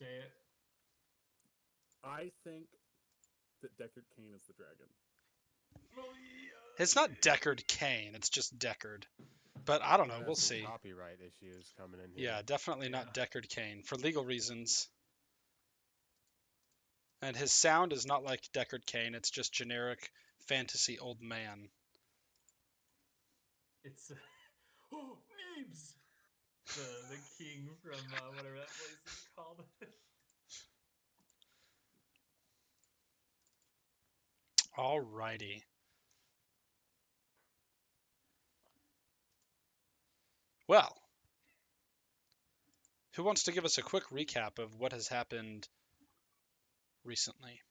say it. I think that Deckard Cain is the dragon. It's not Deckard Cain. It's just Deckard. But I don't know. We'll Some see. copyright issues coming in here. Yeah, definitely not Deckard Cain for legal reasons. And his sound is not like Deckard Cain. It's just generic fantasy old man. It's oh, Meebs! The king from whatever that place is called. Alrighty. Well, who wants to give us a quick recap of what has happened recently?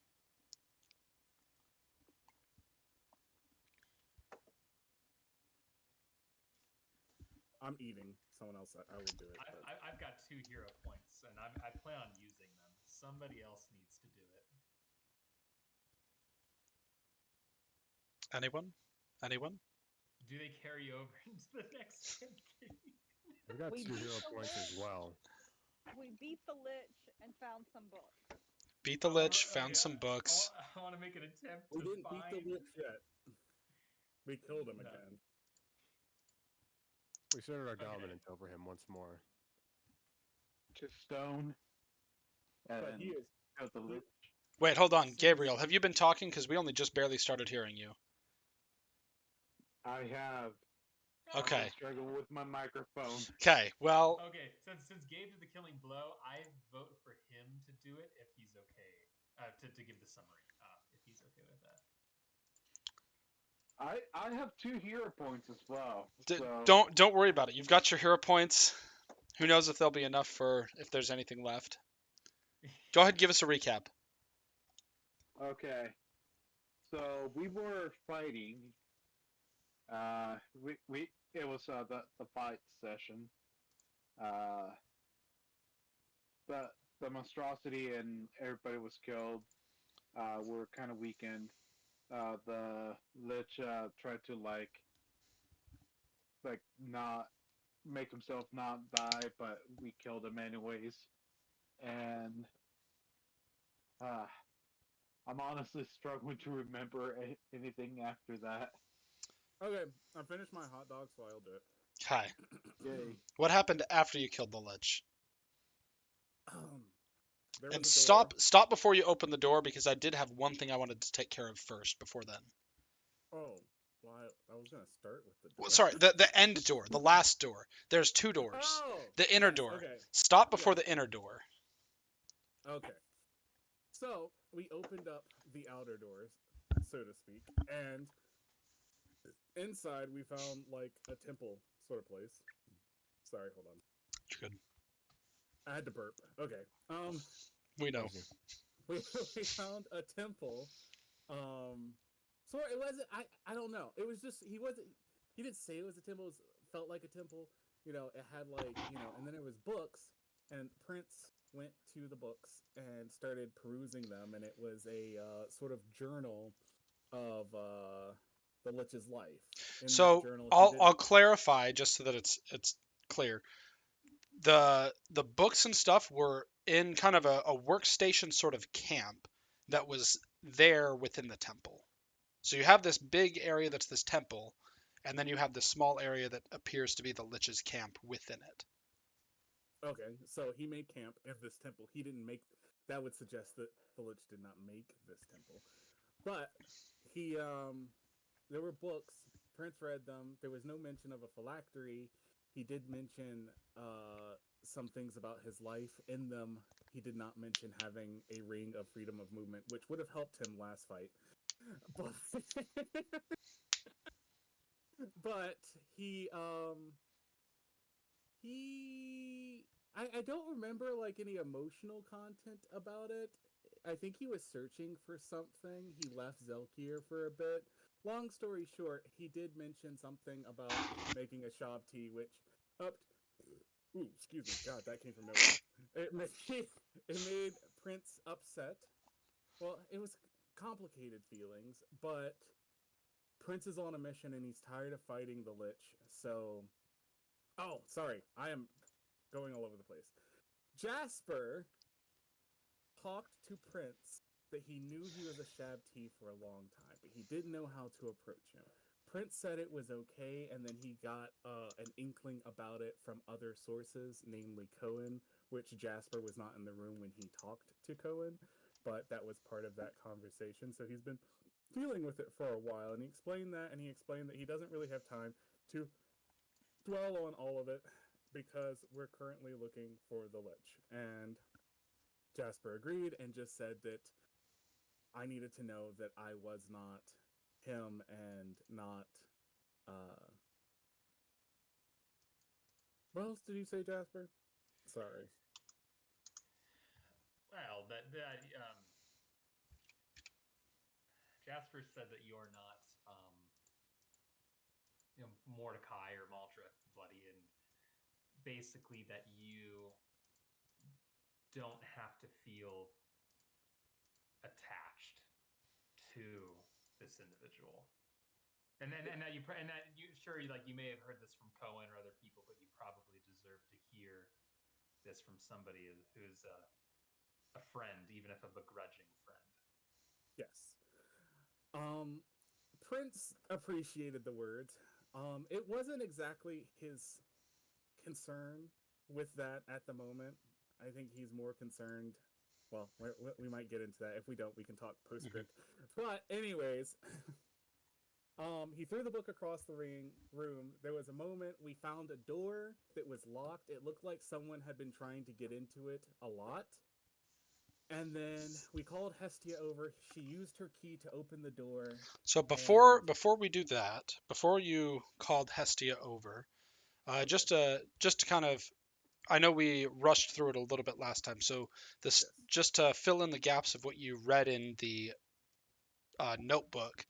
I'm eating. Someone else, I will do it. I've got 2 hero points, and I plan on using them. Somebody else needs to do it. Anyone? Anyone? Do they carry over into the next campaign? We got 2 hero points as well. We beat the Lich and found some books. Beat the Lich, found some books. I want to make an attempt We to didn't find... beat the Lich yet. We killed him again. We asserted our dominance over him once more. To stone. But he is. Out the Lich. Wait, hold on. Gabriel, have you been talking? Because we only just barely started hearing you. I have. Okay. I struggle with my microphone. Okay, well... Okay, since Gabe did the killing blow, I vote for him to do it if he's okay. To give the summary, if he's okay with that. I have 2 hero points as well. Don't worry about it. You've got your hero points. Who knows if there'll be enough for if there's anything left. Go ahead and give us a recap. Okay. So we were fighting. It was the fight session. The monstrosity and everybody was killed. We're kind of weakened. The Lich tried to like not make himself not die, but we killed him anyways. And I'm honestly struggling to remember anything after that. Okay, I finished my hot dog, so I'll do it. Hi. Yay. What happened after you killed the Lich? There was And a door. stop before you open the door, because I did have one thing I wanted to take care of first before then. Oh, well, I was gonna start with the door. Well, sorry, the end door, the last door. There's 2 doors. Oh, The inner yes, door. Okay. Stop before the inner door. Okay. So we opened up the outer doors, so to speak, and inside we found like a temple sort of place. Sorry, hold on. Good. I had to burp. Okay. We know. We found a temple. So it wasn't. I don't know. It was just he wasn't. He didn't say it was a temple. It felt like a temple. You know, it had like and then it was books. And Prince went to the books and started perusing them, and it was a sort of journal of the Lich's life. In So that journal, I'll clarify just so that it's clear. The books and stuff were in kind of a workstation sort of camp that was there within the temple. So you have this big area that's this temple, and then you have this small area that appears to be the Lich's camp within it. Okay, so he made camp at this temple. He didn't make. That would suggest that the Lich did not make this temple, but he there were books. Prince read them. There was no mention of a phylactery. He did mention some things about his life in them. He did not mention having a ring of freedom of movement, which would have helped him last fight. But he I don't remember like any emotional content about it. I think he was searching for something. He left Zelkir for a bit. Long story short, he did mention something about making a Shab tea, which ooh, excuse me, God, that came from nowhere. It made Prince upset. Well, it was complicated feelings, but Prince is on a mission and he's tired of fighting the Lich. So, oh, sorry, I am going all over the place. Jasper talked to Prince that he knew he was a Shabti for a long time, but he didn't know how to approach him. Prince said it was okay, and then he got an inkling about it from other sources, namely Cohen, which Jasper was not in the room when he talked to Cohen, but that was part of that conversation. So he's been dealing with it for a while, and he explained that, and he explained that he doesn't really have time to dwell on all of it because we're currently looking for the Lich. And Jasper agreed and just said that I needed to know that I was not him and not what else did you say, Jasper? Sorry. Well, Jasper said that you're not, Mordecai or Maldrith Bloody, and basically that you don't have to feel attached to this individual. And that you may have heard this from Cohen or other people, but you probably deserve to hear this from somebody who's a friend, even if a begrudging friend. Yes. Prince appreciated the words. It wasn't exactly his concern with that at the moment. I think he's more concerned. Well, we might get into that. If we don't, we can talk postscript. But anyways, he threw the book across the room. There was a moment we found a door that was locked. It looked like someone had been trying to get into it a lot. And then we called Hestia over. She used her key to open the door. So before we do that, before you called Hestia over, just to kind of, I know we rushed through it a little bit last time, so this just to fill in the gaps of what you read in the notebook,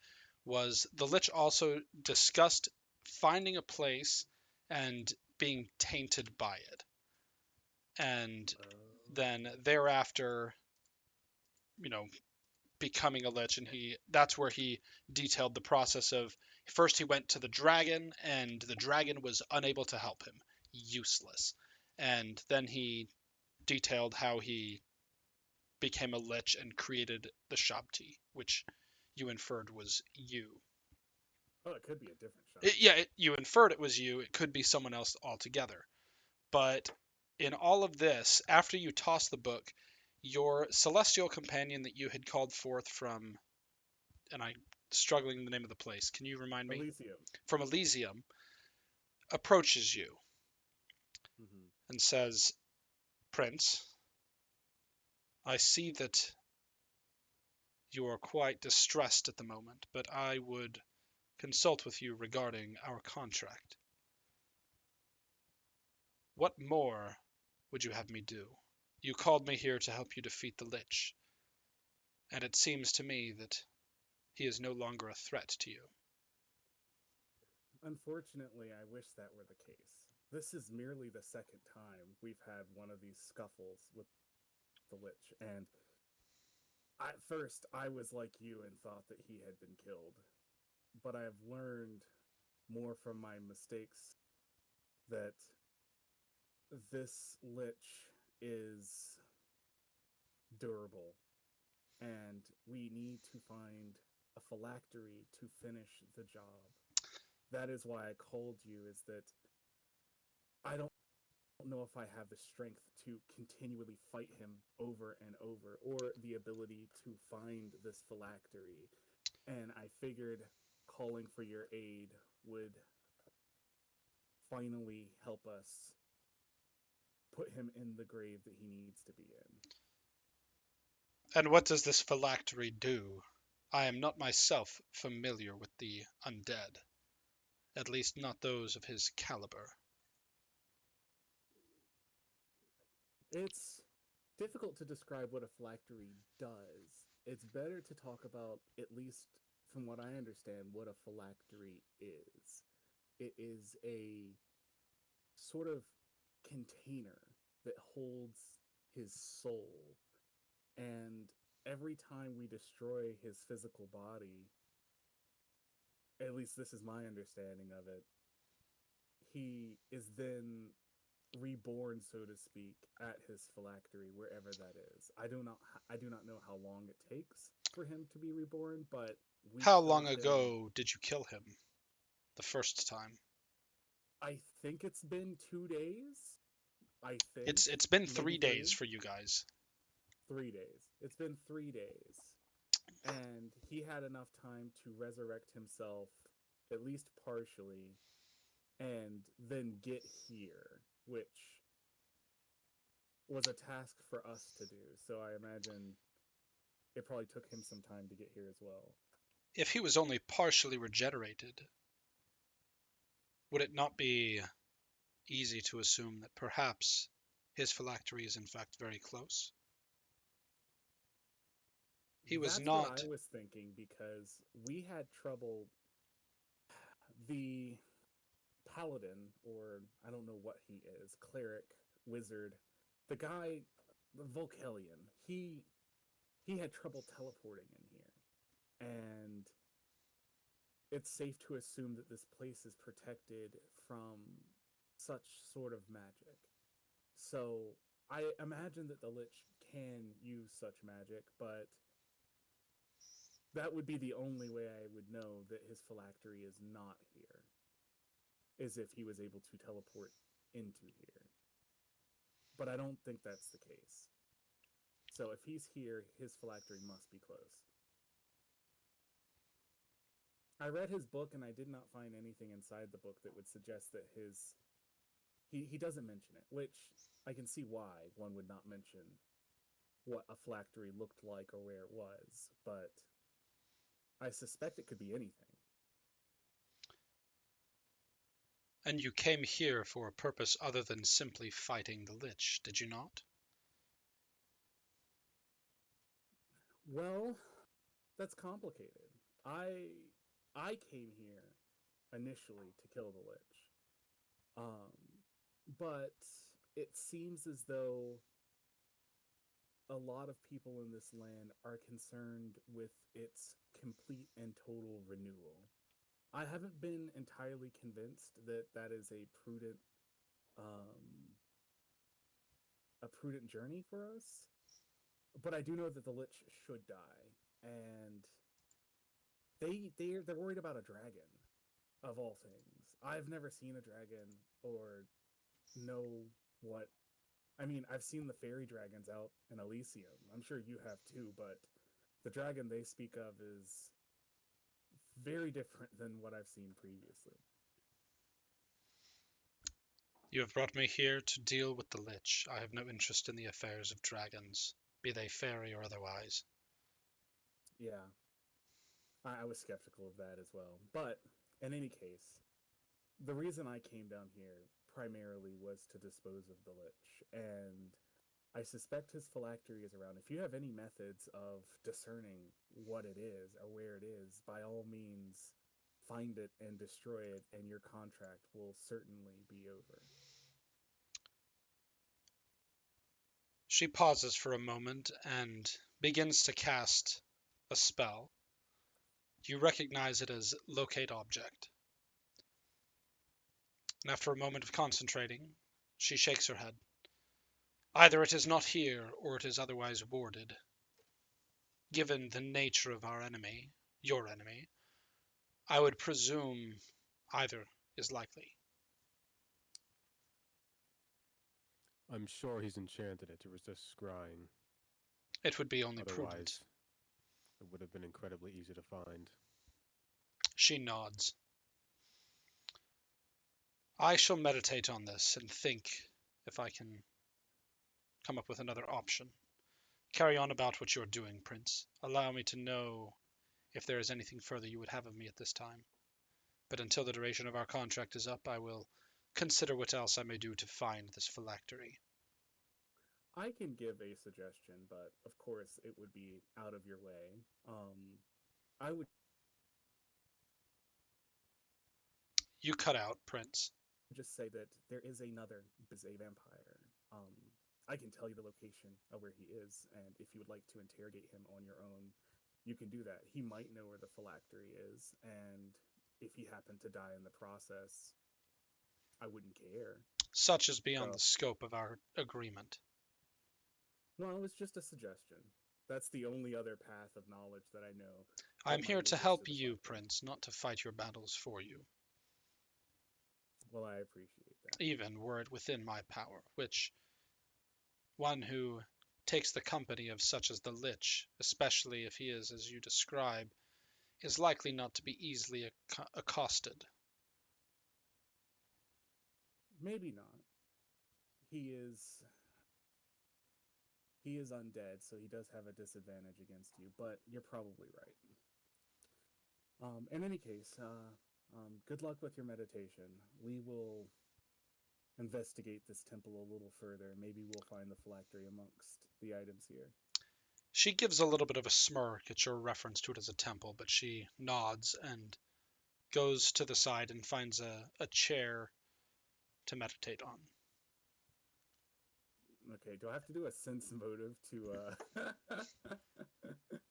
was the Lich also discussed finding a place and being tainted by it, and then thereafter, becoming a Lich, and that's where he detailed the process of, first he went to the dragon, and the dragon was unable to help him, useless, and then he detailed how he became a Lich and created the Shabti, which you inferred was you. Oh, it could be a different Shabti. You inferred it was you. It could be someone else altogether. But in all of this, after you tossed the book, your celestial companion that you had called forth from, and I'm struggling the name of the place. Can you remind me? Elysium. From Elysium, approaches you and says, Prince, I see that you are quite distressed at the moment, but I would consult with you regarding our contract. What more would you have me do? You called me here to help you defeat the Lich, and it seems to me that he is no longer a threat to you. Unfortunately, I wish that were the case. This is merely the second time we've had one of these scuffles with the Lich, and at first I was like you and thought that he had been killed. But I've learned more from my mistakes that this Lich is durable, and we need to find a phylactery to finish the job. That is why I called you, is that I don't know if I have the strength to continually fight him over and over, or the ability to find this phylactery. And I figured calling for your aid would finally help us put him in the grave that he needs to be in. And what does this phylactery do? I am not myself familiar with the undead, at least not those of his caliber. It's difficult to describe what a phylactery does. It's better to talk about, at least from what I understand, what a phylactery is. It is a sort of container that holds his soul. And every time we destroy his physical body, at least this is my understanding of it, he is then reborn, so to speak, at his phylactery, wherever that is. I do not know how long it takes for him to be reborn, but we How killed long him. ago did you kill him? The first time? I think it's been 2 days. I think It's been maybe 3 days 3. for you guys. 3 days. It's been 3 days. And he had enough time to resurrect himself, at least partially, and then get here, which was a task for us to do. So I imagine it probably took him some time to get here as well. If he was only partially regenerated, would it not be easy to assume that perhaps his phylactery is in fact very close? He was That's not. what I was thinking, because we had trouble. The paladin, or I don't know what he is, cleric, wizard, the guy, the Volkelian, he had trouble teleporting in here. And it's safe to assume that this place is protected from such sort of magic. So I imagine that the Lich can use such magic, but that would be the only way I would know that his phylactery is not here, is if he was able to teleport into here. But I don't think that's the case. So if he's here, his phylactery must be close. I read his book, and I did not find anything inside the book that would suggest that he doesn't mention it, which I can see why one would not mention what a phylactery looked like or where it was, but I suspect it could be anything. And you came here for a purpose other than simply fighting the Lich, did you not? Well, that's complicated. I came here initially to kill the Lich. But it seems as though a lot of people in this land are concerned with its complete and total renewal. I haven't been entirely convinced that that is a prudent journey for us, but I do know that the Lich should die, and they're worried about a dragon, of all things. I've never seen a dragon or know what. I mean, I've seen the fairy dragons out in Elysium. I'm sure you have too, but the dragon they speak of is very different than what I've seen previously. You have brought me here to deal with the Lich. I have no interest in the affairs of dragons, be they fairy or otherwise. Yeah, I was skeptical of that as well. But in any case, the reason I came down here primarily was to dispose of the Lich, and I suspect his phylactery is around. If you have any methods of discerning what it is or where it is, by all means, find it and destroy it, and your contract will certainly be over. She pauses for a moment and begins to cast a spell. You recognize it as Locate Object. And after a moment of concentrating, she shakes her head. Either it is not here, or it is otherwise warded. Given the nature of our enemy, your enemy, I would presume either is likely. I'm sure he's enchanted it to resist scrying. It would be only Otherwise, prudent. it would have been incredibly easy to find. She nods. I shall meditate on this and think if I can come up with another option. Carry on about what you're doing, Prince. Allow me to know if there is anything further you would have of me at this time. But until the duration of our contract is up, I will consider what else I may do to find this phylactery. I can give a suggestion, but of course it would be out of your way. I would You cut out, Prince. just say that there is a vampire. I can tell you the location of where he is, and if you would like to interrogate him on your own, you can do that. He might know where the phylactery is, and if he happened to die in the process, I wouldn't care. Such is beyond So- the scope of our agreement. No, it was just a suggestion. That's the only other path of knowledge that I know. I'm might here lead to us help to the you, Flat World. Prince, not to fight your battles for you, Well, I appreciate that. even were it within my power, which one who takes the company of such as the Lich, especially if he is as you describe, is likely not to be easily accosted. Maybe not. He is undead, so he does have a disadvantage against you, but you're probably right. In any case, good luck with your meditation. We will investigate this temple a little further. Maybe we'll find the phylactery amongst the items here. She gives a little bit of a smirk at your reference to it as a temple, but she nods and goes to the side and finds a chair to meditate on. Okay, do I have to do a sense motive to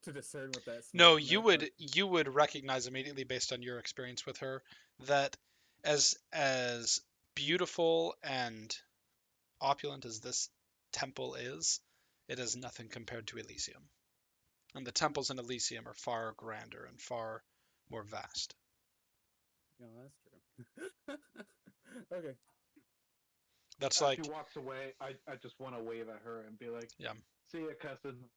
to discern what that No, smoke you meant? would you would recognize immediately based on your experience with her that as beautiful and opulent as this temple is, it is nothing compared to Elysium. And the temples in Elysium are far grander and far more vast. No, that's true. Okay. That's As like, she walks away, I just want to wave at her and be like, Yeah. see ya, cousin.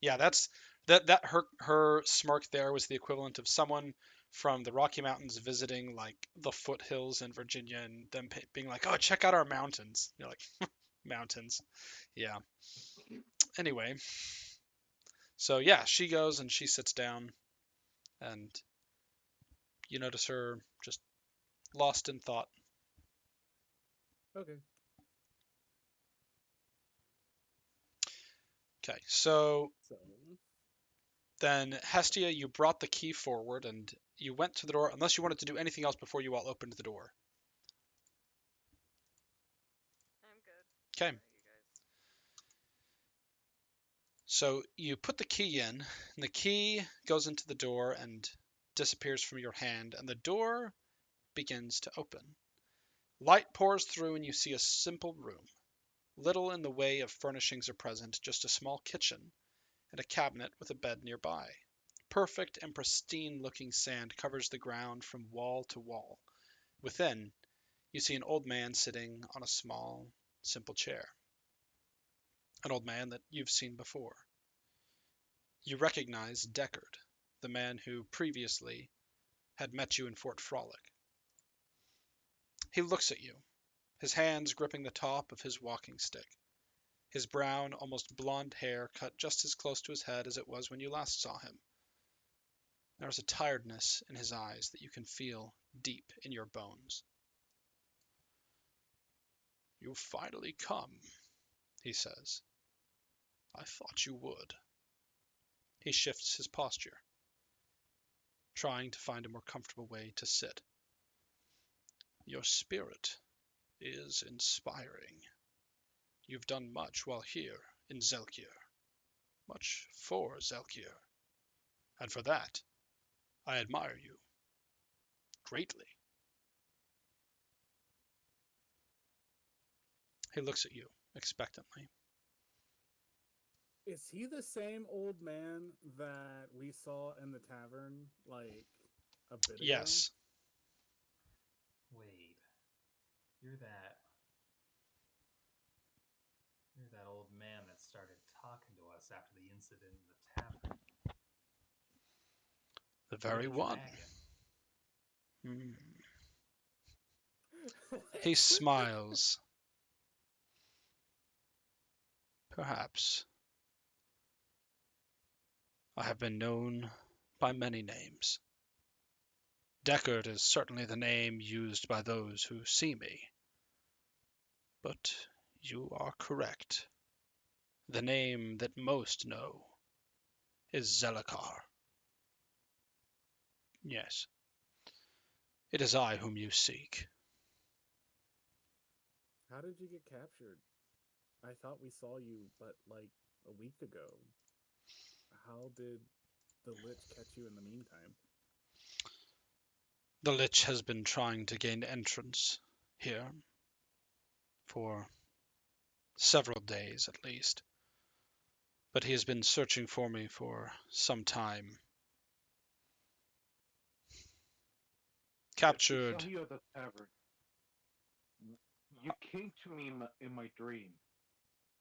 yeah, that's that her smirk there was the equivalent of someone from the Rocky Mountains visiting like the foothills in Virginia and them being like, "Oh, check out our mountains." You're like, "Mountains." Yeah. Anyway, so yeah, she goes and she sits down and you notice her just lost in thought. Okay. Okay, so So then Hestia, you brought the key forward and you went to the door, unless you wanted to do anything else before you all opened the door. I'm good. Okay. How are you guys? So you put the key in, and the key goes into the door and disappears from your hand, and the door begins to open. Light pours through, and you see a simple room. Little in the way of furnishings are present, just a small kitchen and a cabinet with a bed nearby. Perfect and pristine-looking sand covers the ground from wall to wall. Within, you see an old man sitting on a small, simple chair. An old man that you've seen before. You recognize Deckard, the man who previously had met you in Fort Frolic. He looks at you, his hands gripping the top of his walking stick. His brown, almost blonde hair cut just as close to his head as it was when you last saw him. There is a tiredness in his eyes that you can feel deep in your bones. "You've finally come," he says. "I thought you would." He shifts his posture, trying to find a more comfortable way to sit. "Your spirit is inspiring. You've done much while here in Zelkir, much for Zelkir, and for that, I admire you greatly." He looks at you expectantly. is he the same old man that we saw in the tavern like a bit ago? Yes. Wait, you're that old man that started talking to us after the incident in the tavern. The very With one. dragon. He smiles. "Perhaps. I have been known by many names. Deckard is certainly the name used by those who see me. But you are correct. The name that most know is Zelakar. Yes. It is I whom you seek." How did you get captured? I thought we saw you, but like a week ago. How did the Lich catch you in the meantime? The Lich has been trying to gain entrance here. for several days at least. But he has been searching for me for some time. Captured. I saw you at the tavern. You came to me in my dream.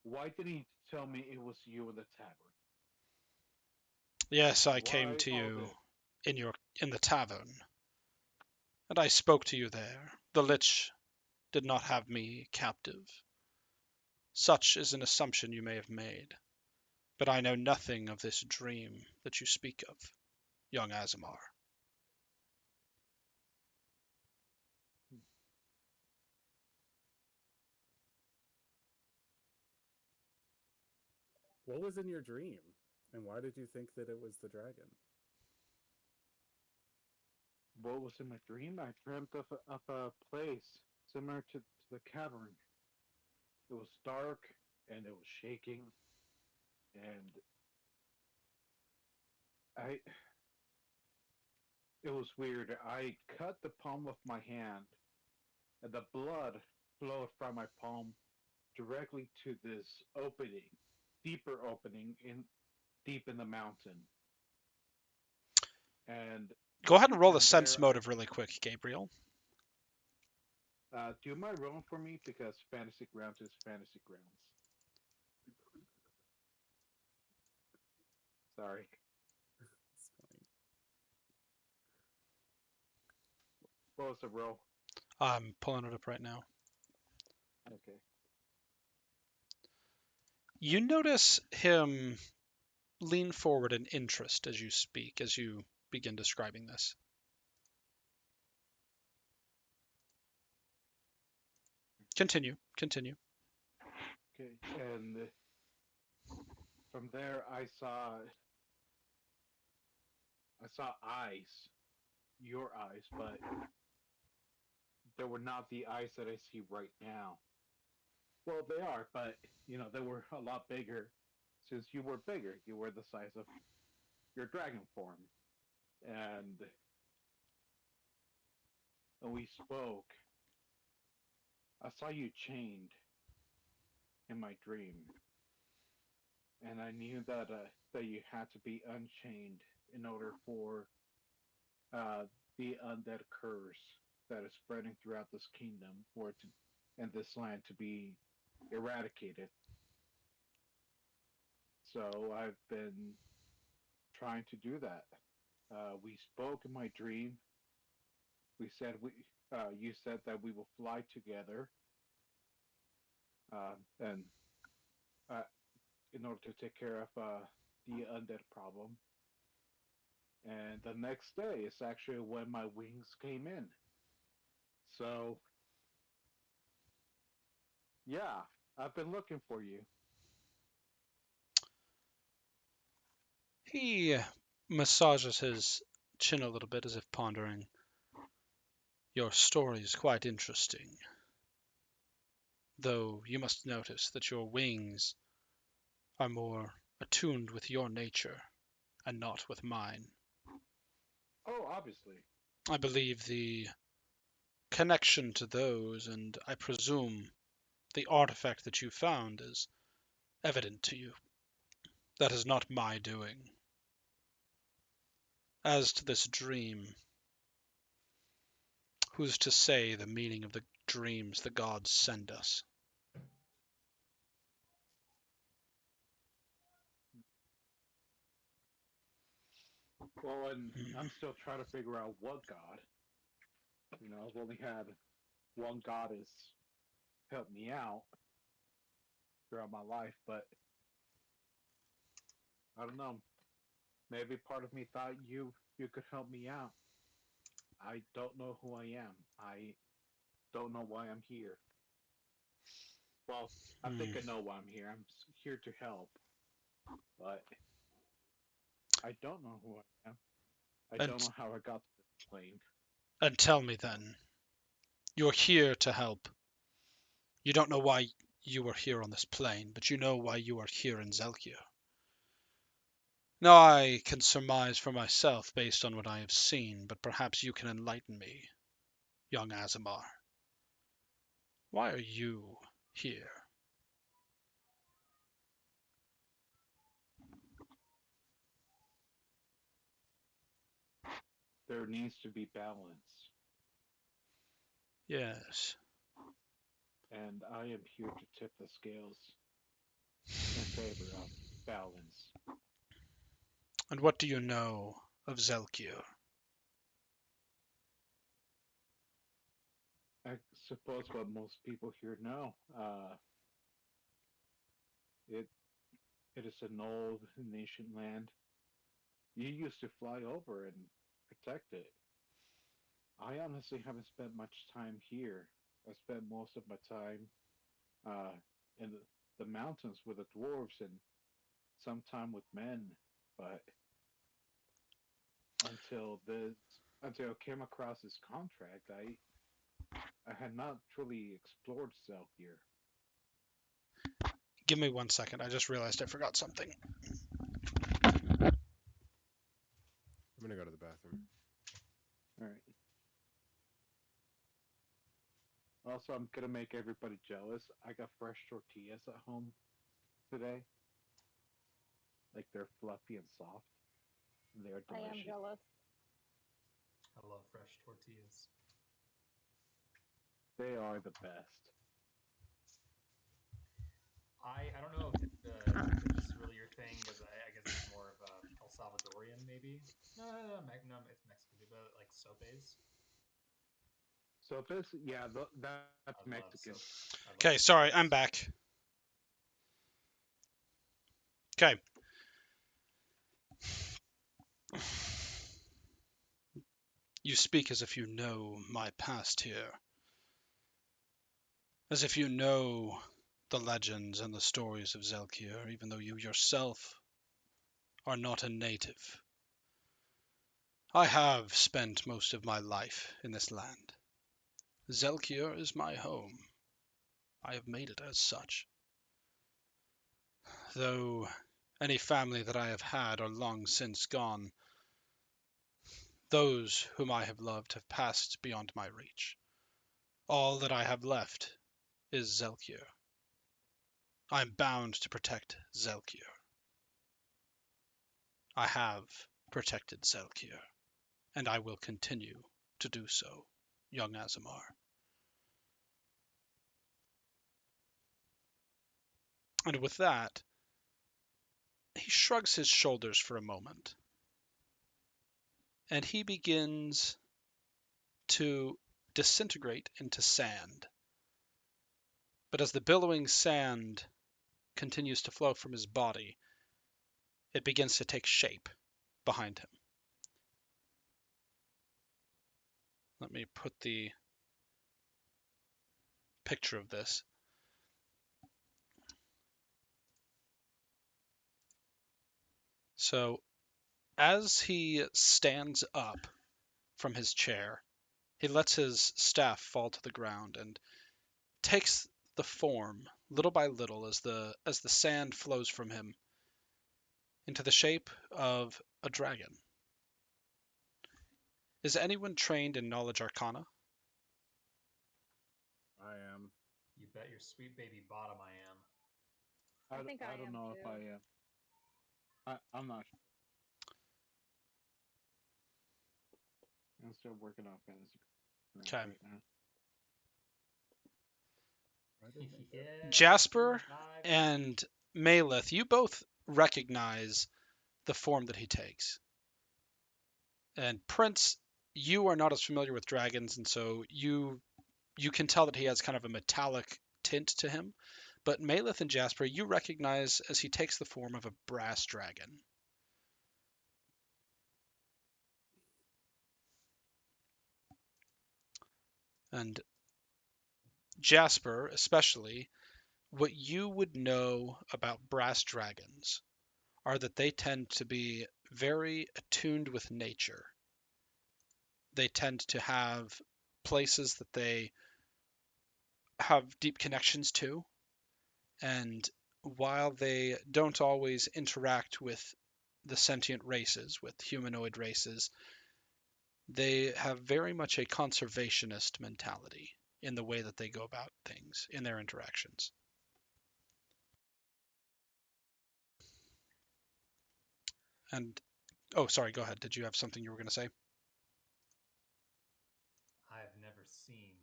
Why didn't you tell me it was you in the tavern? Yes, I came Why to all you this? in the tavern, and I spoke to you there. The Lich did not have me captive. Such is an assumption you may have made, but I know nothing of this dream that you speak of, young Azamar. What was in your dream? And why did you think that it was the dragon? What was in my dream? I dreamt of a place similar to the cavern. It was dark and it was shaking, and I. It was weird. I cut the palm of my hand, and the blood flowed from my palm directly to this opening, deeper opening deep in the mountain. And Go ahead and roll the and sense there, motive really quick, Gabriel. do you mind rolling for me because fantasy grounds is fantasy grounds. Sorry. It's fine. What was the roll? I'm pulling it up right now. Okay. You notice him lean forward in interest as you speak, as you begin describing this. Continue. Okay. And from there, I saw eyes, your eyes, but they were not the eyes that I see right now. Well, they are, but they were a lot bigger. Since you were bigger, you were the size of your dragon form, and when we spoke, I saw you chained in my dream, and I knew that you had to be unchained in order for the undead curse that is spreading throughout this kingdom for it to, and this land to be eradicated. So I've been trying to do that. We spoke in my dream. We said you said that we will fly together, and uh, in order to take care of the undead problem. And the next day is actually when my wings came in. So yeah, I've been looking for you. He massages his chin a little bit as if pondering. Your story is quite interesting, though you must notice that your wings are more attuned with your nature and not with mine. Oh, obviously. I believe the connection to those, and I presume the artifact that you found, is evident to you. That is not my doing. As to this dream, who's to say the meaning of the dreams the gods send us? Well, and I'm still trying to figure out what god. I've only had one goddess help me out throughout my life, but I don't know. Maybe part of me thought you could help me out. I don't know who I am. I don't know why I'm here. Well, I think I know why I'm here. I'm here to help, but I don't know who I am. I don't know how I got to this plane. And tell me then, you're here to help. You don't know why you are here on this plane, but you know why you are here in Zelkia. Now I can surmise for myself based on what I have seen, but perhaps you can enlighten me, young Azamar. Why are you here. There needs to be balance, Yes. and I am here to tip the scales in favor of balance. And what do you know of Zelkir? I suppose what most people here know. It it is an old and ancient land. You used to fly over and protect it. I honestly haven't spent much time here. I spent most of my time uh, in the mountains with the dwarves and some time with men. But until this, until I came across this contract, I had not truly explored Zelkir. Give me 1 second. I just realized I forgot something. I'm gonna go to the bathroom. All right. Also, I'm gonna make everybody jealous. I got fresh tortillas at home today. Like they're fluffy and soft. And they're I am delicious. jealous. I love fresh tortillas. They are the best. I don't know if this is really your thing, because I guess it's more of El Salvadorian, maybe. No, it's Mexican, but like sopes. So this, yeah, that's I love Mexican. soap. I love Okay, sorry, I'm sopes. back. Okay. You speak as if you know my past here. As if you know the legends and the stories of Zelkir, even though you yourself are not a native. I have spent most of my life in this land. Zelkir is my home. I have made it as such. Though any family that I have had are long since gone, those whom I have loved have passed beyond my reach. All that I have left is Zelkir. I am bound to protect Zelkir. I have protected Zelkir, and I will continue to do so, young Azamar. And with that, he shrugs his shoulders for a moment, and he begins to disintegrate into sand. But as the billowing sand continues to flow from his body, it begins to take shape behind him. Let me put the picture of this. So, as he stands up from his chair, he lets his staff fall to the ground and takes the form, little by little, as the sand flows from him, into the shape of a dragon. Is anyone trained in Knowledge Arcana? I am. You bet your sweet baby bottom I am. I think I don't am know too. if I am. I'm not sure. I'm still working on fantasy. Okay. Right now. Yeah, Jasper 5. and Maleth, you both recognize the form that he takes. And Prince, you are not as familiar with dragons, and so you can tell that he has kind of a metallic tint to him. But Maleth and Jasper, you recognize as he takes the form of a brass dragon. And Jasper, especially, what you would know about brass dragons are that they tend to be very attuned with nature. They tend to have places that they have deep connections to, and while they don't always interact with the sentient races, with humanoid races, they have very much a conservationist mentality. in the way that they go about things, in their interactions. And, oh, sorry, go ahead. Did you have something you were going to say? I've never seen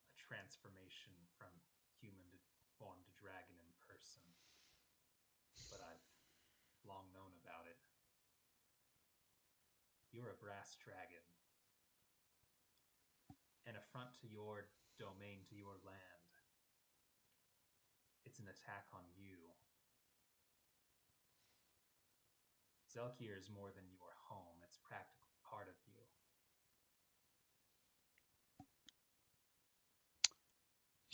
a transformation from human to form to dragon in person, but I've long known about it. You're a brass dragon. An affront to your domain, to your land. It's an attack on you. Zelkir is more than your home. It's practically part of you.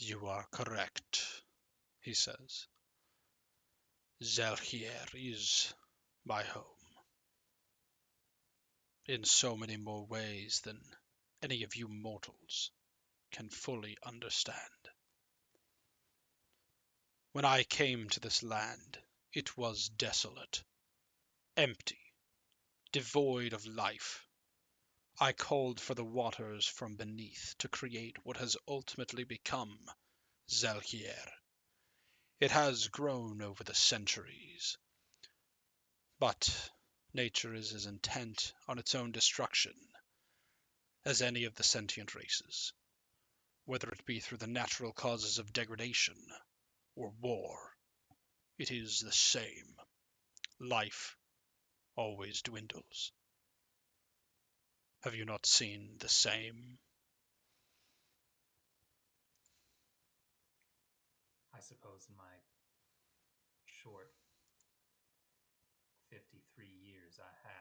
You are correct, he says. Zelkir is my home. In so many more ways than any of you mortals can fully understand. When I came to this land, it was desolate, empty, devoid of life. I called for the waters from beneath to create what has ultimately become Zelkir. It has grown over the centuries, but nature is as intent on its own destruction as any of the sentient races, whether it be through the natural causes of degradation or war. It is the same. Life always dwindles. Have you not seen the same? I suppose in my short 53 years I have.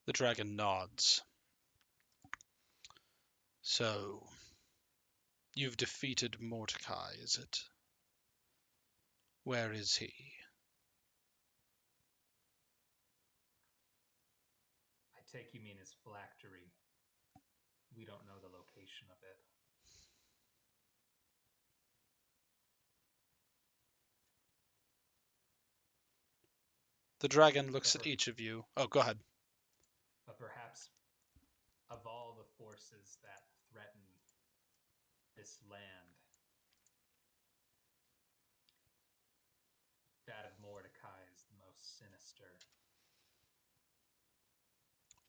The dragon nods. So, you've defeated Mordecai, is it? Where is he? I take you mean his phylactery. We don't know the location of it. The dragon looks at each of you. Oh, go ahead. But perhaps of all the forces that threaten this land, that of Mordecai is the most sinister.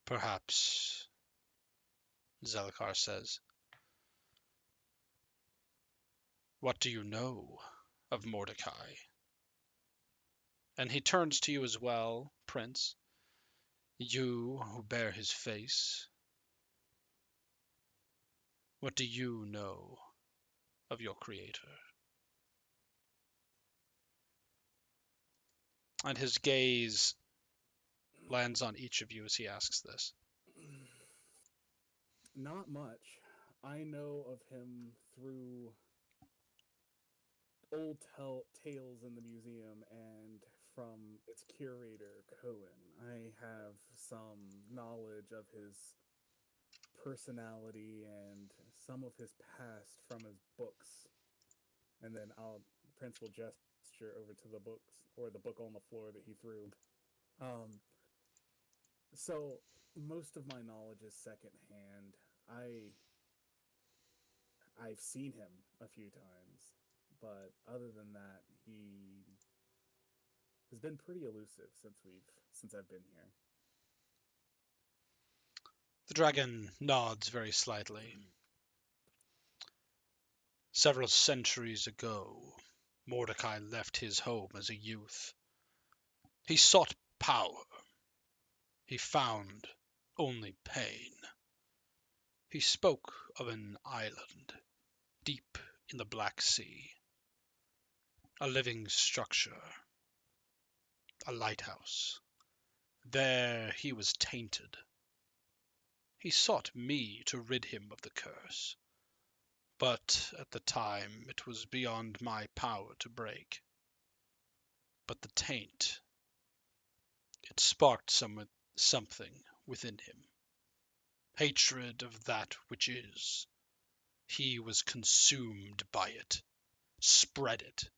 Perhaps, Zelkar says. What do you know of Mordecai? And he turns to you as well, Prince. You who bear his face. What do you know of your creator? And his gaze lands on each of you as he asks this. Not much. I know of him through old tales in the museum and from its curator, Cohen. I have some knowledge of his personality and some of his past from his books. And then Prince will gesture over to the books, or the book on the floor that he threw. So most of my knowledge is secondhand. I've seen him a few times, but other than that, he has been pretty elusive since I've been here. The dragon nods very slightly. Several centuries ago, Mordecai left his home as a youth. He sought power. He found only pain. He spoke of an island deep in the Black Sea, a living structure, a lighthouse. There he was tainted. He sought me to rid him of the curse, but at the time it was beyond my power to break. But the taint, it sparked something within him. Hatred of that which is. He was consumed by it, spread it,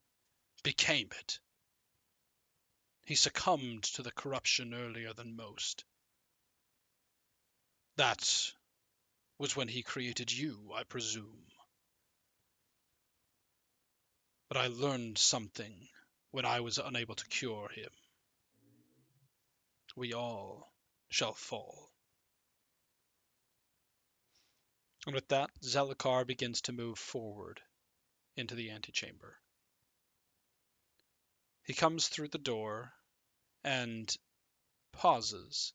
became it. He succumbed to the corruption earlier than most. That was when he created you, I presume. But I learned something when I was unable to cure him. We all shall fall. And with that, Zellakar begins to move forward into the antechamber. He comes through the door and pauses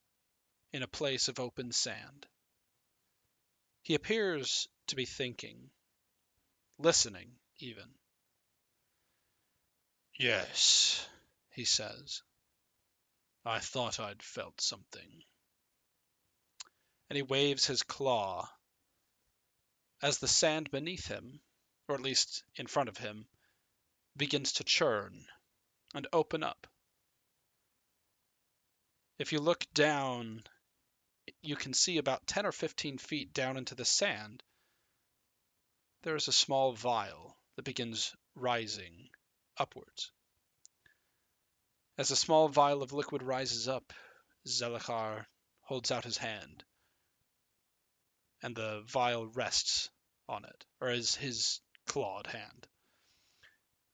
in a place of open sand. He appears to be thinking, listening even. Yes, he says. I thought I'd felt something. And he waves his claw as the sand beneath him, or at least in front of him, begins to churn and open up. If you look down, you can see about 10 or 15 feet down into the sand, there is a small vial that begins rising upwards. As the small vial of liquid rises up, Zellakar holds out his hand, and the vial rests on it, or is his clawed hand.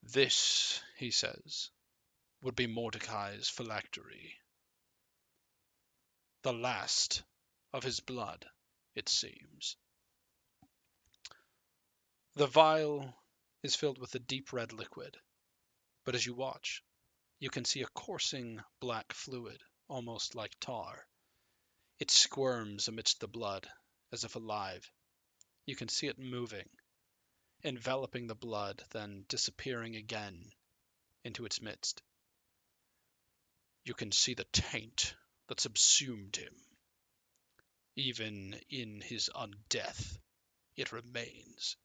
This, he says, would be Mordecai's phylactery. The last of his blood, it seems. The vial is filled with a deep red liquid, but as you watch, you can see a coursing black fluid, almost like tar. It squirms amidst the blood, as if alive. You can see it moving, enveloping the blood, then disappearing again into its midst. You can see the taint that subsumed him. Even in his undeath, it remains.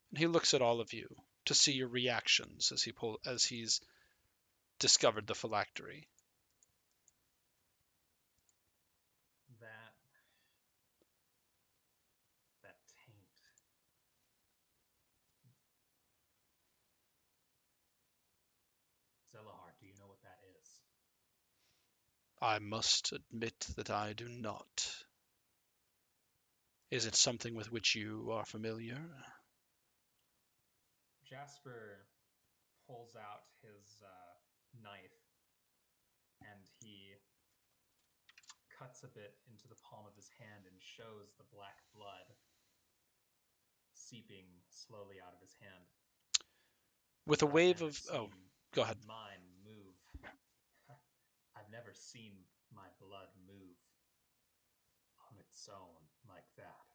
And he looks at all of you to see your reactions as he's discovered the phylactery. That taint. Zelahar, do you know what that is? I must admit that I do not. Is it something with which you are familiar? Jasper pulls out his knife and he cuts a bit into the palm of his hand and shows the black blood seeping slowly out of his hand. With a I've wave never of... seen Oh, go ahead. mine move. I've never seen my blood move on its own like that.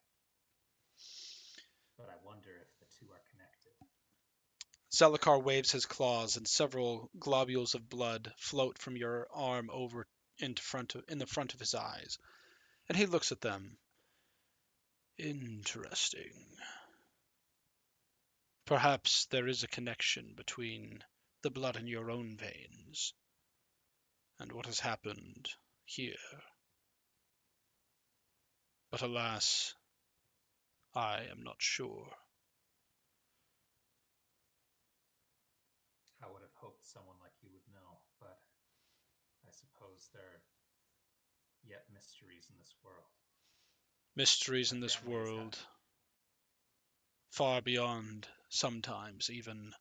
But I wonder if the two are connected. Zellakar waves his claws, and several globules of blood float from your arm over in the front of his eyes. And he looks at them. Interesting. Perhaps there is a connection between the blood in your own veins and what has happened here. But alas, I am not sure. I would have hoped someone like you would know, but I suppose there are yet mysteries in this world. Mysteries in My this family has had- world, far beyond, sometimes, even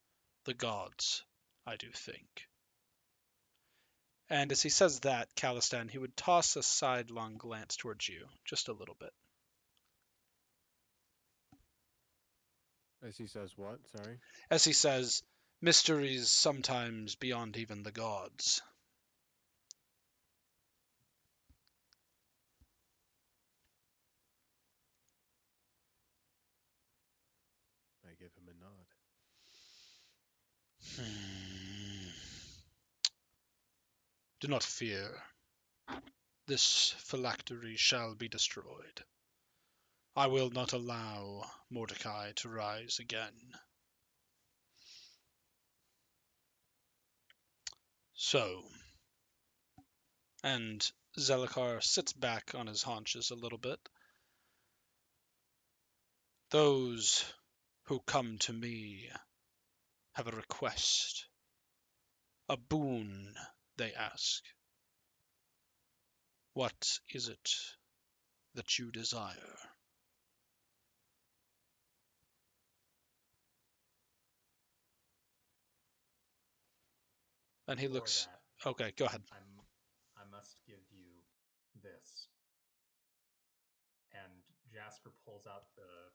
the gods, I do think. And as he says that, Calistan, he would toss a sidelong glance towards you, just a little bit. As he says what? Sorry? As he says, mysteries sometimes beyond even the gods. I give him a nod. Do not fear. This phylactery shall be destroyed. I will not allow Mordecai to rise again. So, and Zellakar sits back on his haunches a little bit. Those who come to me have a request A boon, they ask. What is it that you desire? And he For looks. that, Okay, go ahead. I must give you this. And Jasper pulls out the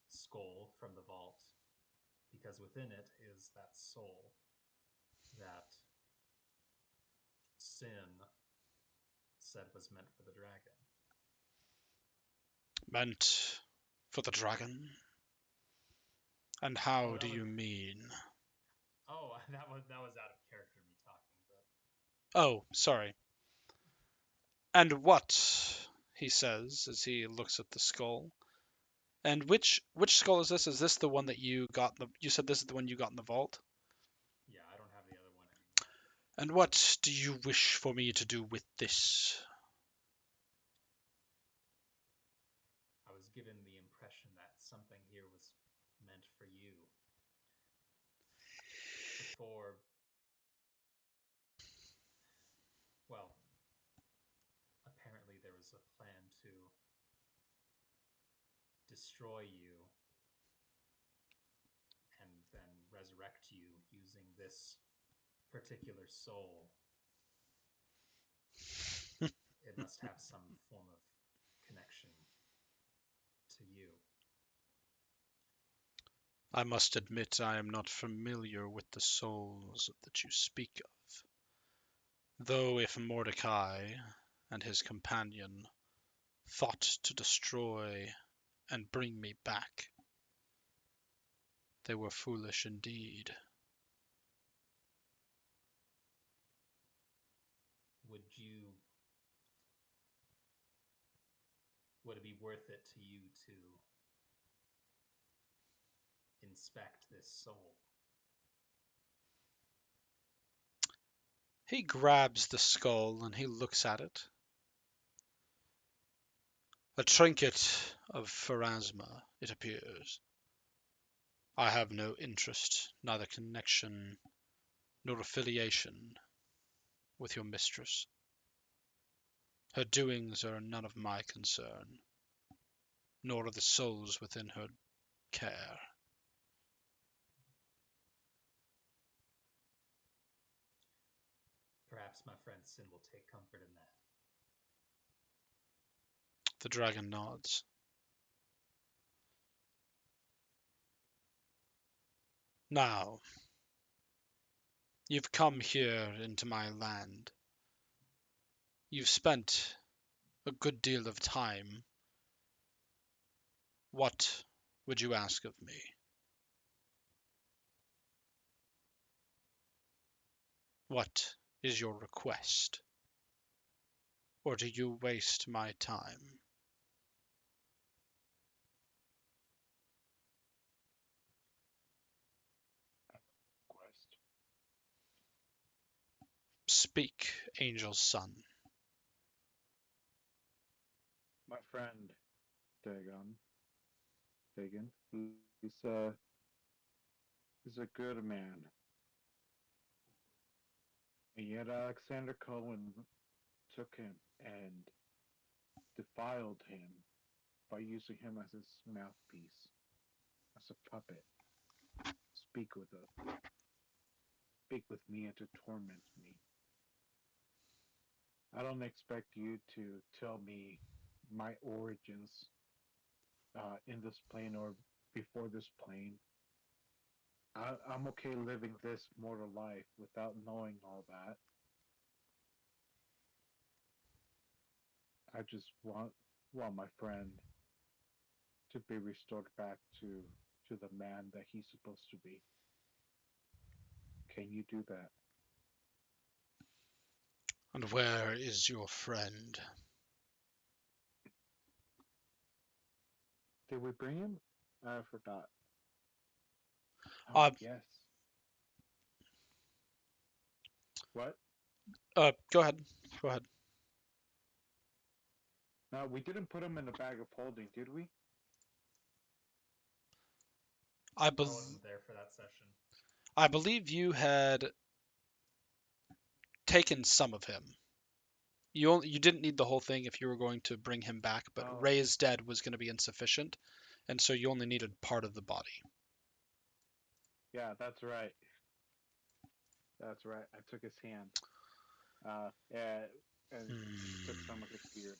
skull from the vault because within it is that soul that Sin said was meant for the dragon. Meant for the dragon? And Oh, how that do was you mean? oh that was out of character me talking, but Oh, sorry. And what? He says as he looks at the skull. And which skull is this? Is this the one that you got in the? You said this is the one you got in the vault. yeah, I don't have the other one anymore. And what do you wish for me to do with this? I was given the impression that something here was meant for you. Before, well, apparently there was a plan to destroy you and then resurrect you using this particular soul. It must have some form of connection to you. I must admit I am not familiar with the souls that you speak of. Though if Mordecai and his companion thought to destroy and bring me back, they were foolish indeed. Would it be worth it to you to inspect this soul? He grabs the skull and he looks at it. A trinket of Pharasma, it appears. I have no interest, neither connection nor affiliation with your mistress. Her doings are none of my concern, nor are the souls within her care. Perhaps my friend Sin will take comfort in that. The dragon nods. Now, you've come here into my land. You've spent a good deal of time. What would you ask of me? What is your request? Or do you waste my time? Quest. Speak, angel's son. My friend, Dagon, he's a good man. And yet Alexander Cohen took him and defiled him by using him as his mouthpiece, as a puppet. Speak with me and to torment me. I don't expect you to tell me my origins in this plane or before this plane. I'm okay living this mortal life without knowing all that. I just want my friend to be restored back to the man that he's supposed to be. Can you do that? And where is your friend? Did we bring him? I forgot. Oh, yes. What? Go ahead. Go ahead. No, we didn't put him in the bag of holding, did we? I I wasn't there for that session. believe you had taken some of him. You didn't need the whole thing if you were going to bring him back, but Oh. Ray's dead was going to be insufficient, and so you only needed part of the body. Yeah, that's right. That's right. I took his hand. Yeah, and took some of his beard.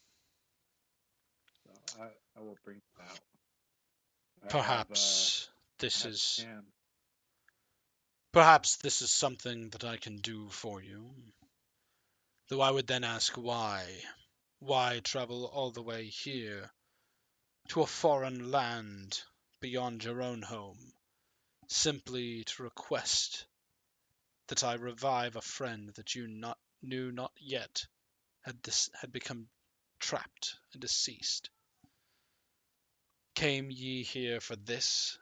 So I will bring it out. Perhaps this have is Sam. perhaps this is something that I can do for you. Though I would then ask why. Why travel all the way here to a foreign land beyond your own home, simply to request that I revive a friend that you knew not yet had become trapped and deceased. Came ye here for this?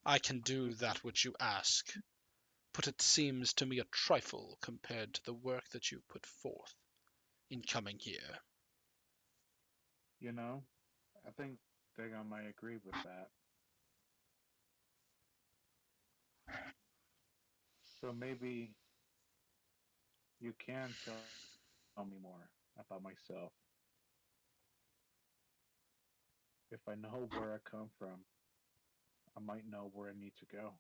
I can do that which you ask, but it seems to me a trifle compared to the work that you put forth in coming here. You know, I think Dagon might agree with that. So maybe you can tell me more about myself. If I know where I come from, I might know where I need to go.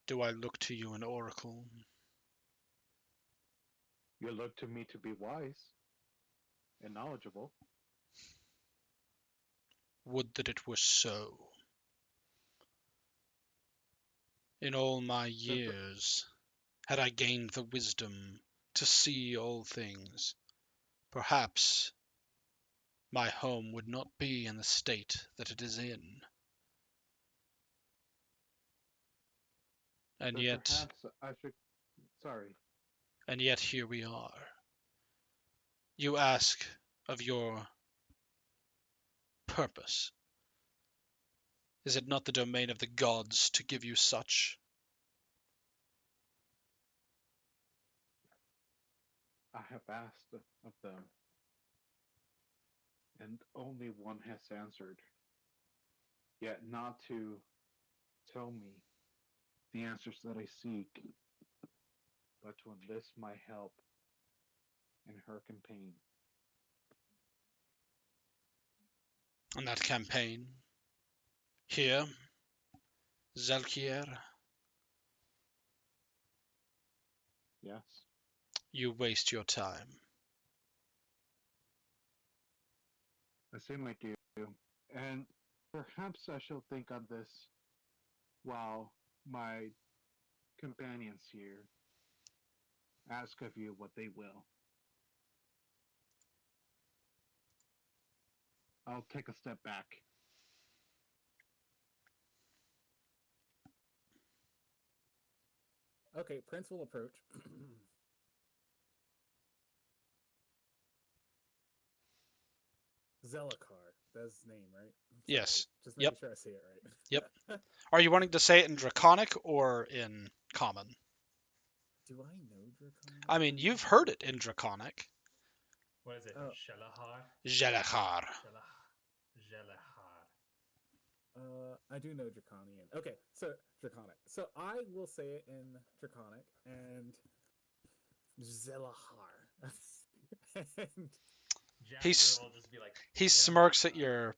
Do I look to you an oracle? You look to me to be wise and knowledgeable. Would that it were so. In all my years, had I gained the wisdom to see all things, perhaps my home would not be in the state that it is in. And But yet, perhaps I should. Sorry. and yet here we are. You ask of your purpose. Is it not the domain of the gods to give you such? I have asked of them, and only one has answered. Yet not to tell me the answers that I seek, but to enlist my help in her campaign. On that campaign? Here? Zelkier? Yes. You waste your time. I seem like you. And perhaps I shall think on this while my companions here ask of you what they will. I'll take a step back. Okay, Prince will approach. Zelakar, that's his name, right? Yes. Just Yep. making sure I say it right. Yep. Are you wanting to say it in Draconic or in Common? Do I know Draconic? I mean, you've heard it in Draconic. What is it? Oh. Shelahar? Jelachar. Shelahar. I do know Draconian. Okay, so Draconic. So I will say it in Draconic and Zelahar. And He's- Jasper will just be like. He smirks at your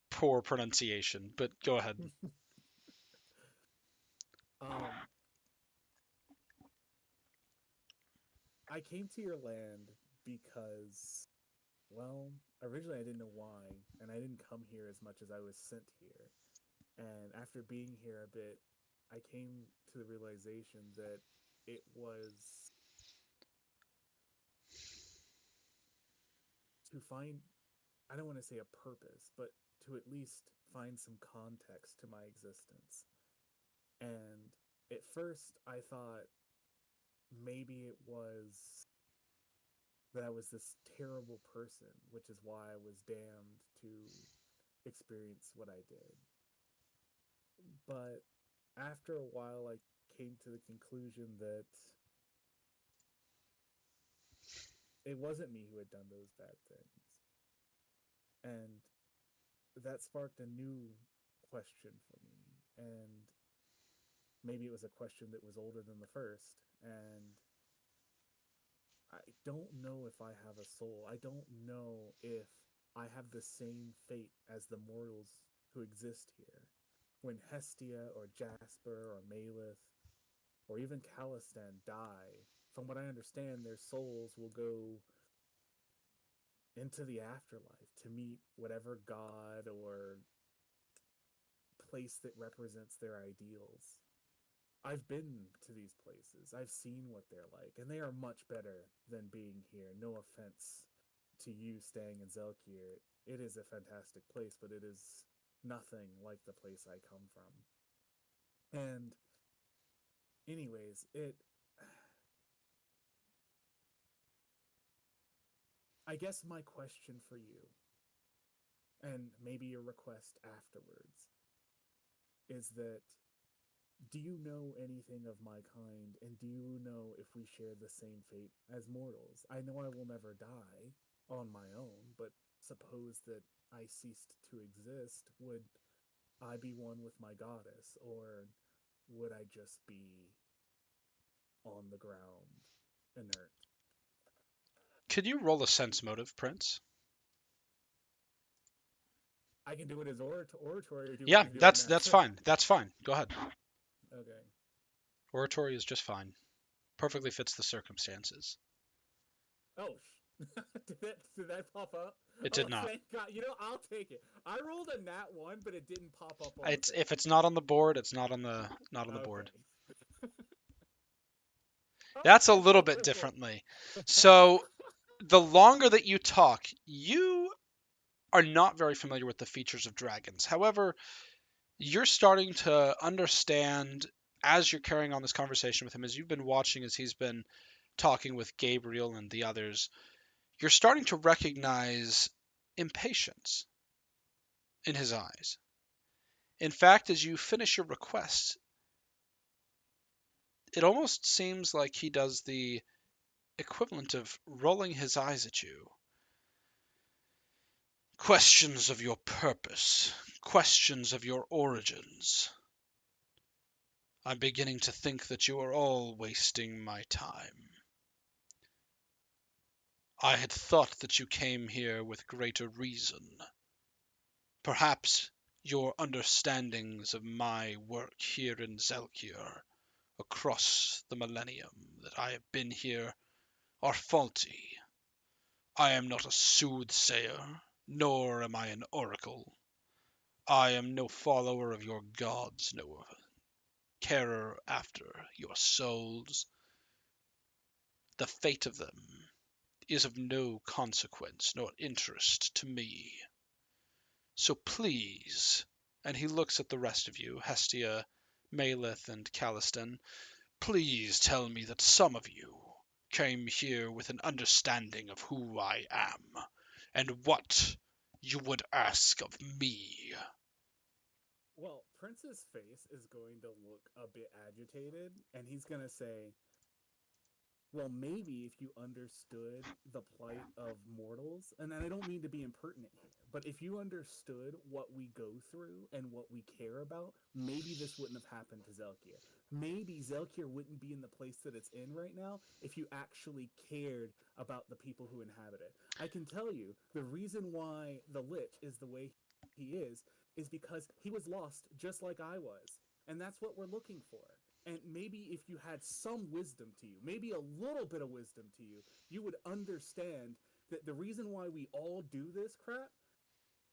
poor pronunciation, but go ahead. I came to your land because, well, originally I didn't know why, and I didn't come here as much as I was sent here. And after being here a bit, I came to the realization that it was to find, I don't want to say a purpose, but to at least find some context to my existence. And at first I thought maybe it was that I was this terrible person, which is why I was damned to experience what I did. But after a while, I came to the conclusion that it wasn't me who had done those bad things. And that sparked a new question for me, and maybe it was a question that was older than the first, and I don't know if I have a soul. I don't know if I have the same fate as the mortals who exist here. When Hestia or Jasper or Maleth or even Calistan die, from what I understand, their souls will go into the afterlife to meet whatever god or place that represents their ideals. I've been to these places. I've seen what they're like, and they are much better than being here. No offense to you staying in Zelkir. It is a fantastic place, but it is nothing like the place I come from. And anyways, I guess my question for you, and maybe your request afterwards, is that do you know anything of my kind, and do you know if we share the same fate as mortals? I know I will never die on my own, but suppose that I ceased to exist, would I be one with my goddess, or would I just be on the ground, inert? Could you roll a sense motive, Prince? I can do it as oratory, or do you Yeah, want me to do that's it that's natural? fine. That's fine. Go ahead. Okay. Oratory is just fine. Perfectly fits the circumstances. Oh, did that pop up? It did not. Thank God. You know, I'll take it. I rolled a nat 1, but it didn't pop up on It's the thing. if it's not on the board, it's not on the board. That's a little bit differently. So the longer that you talk, you are not very familiar with the features of dragons. However, you're starting to understand as you're carrying on this conversation with him, as you've been watching as he's been talking with Gabriel and the others, you're starting to recognize impatience in his eyes. In fact, as you finish your request, it almost seems like he does the equivalent of rolling his eyes at you. Questions of your purpose, questions of your origins. I'm beginning to think that you are all wasting my time. I had thought that you came here with greater reason. Perhaps your understandings of my work here in Zelkir across the millennium that I have been here are faulty. I am not a soothsayer, nor am I an oracle. I am no follower of your gods, no carer after your souls. The fate of them is of no consequence nor interest to me. So please, and he looks at the rest of you, Hestia, Maleth, and Calistan, please tell me that some of you came here with an understanding of who I am, and what you would ask of me. Well, Prince's face is going to look a bit agitated, and he's going to say, well, maybe if you understood the plight of mortals, and I don't mean to be impertinent here, but if you understood what we go through and what we care about, maybe this wouldn't have happened to Zelkir. Maybe Zelkir wouldn't be in the place that it's in right now if you actually cared about the people who inhabit it. I can tell you, the reason why the Lich is the way he is because he was lost just like I was. And that's what we're looking for. And maybe if you had some wisdom to you, maybe a little bit of wisdom to you, you would understand that the reason why we all do this crap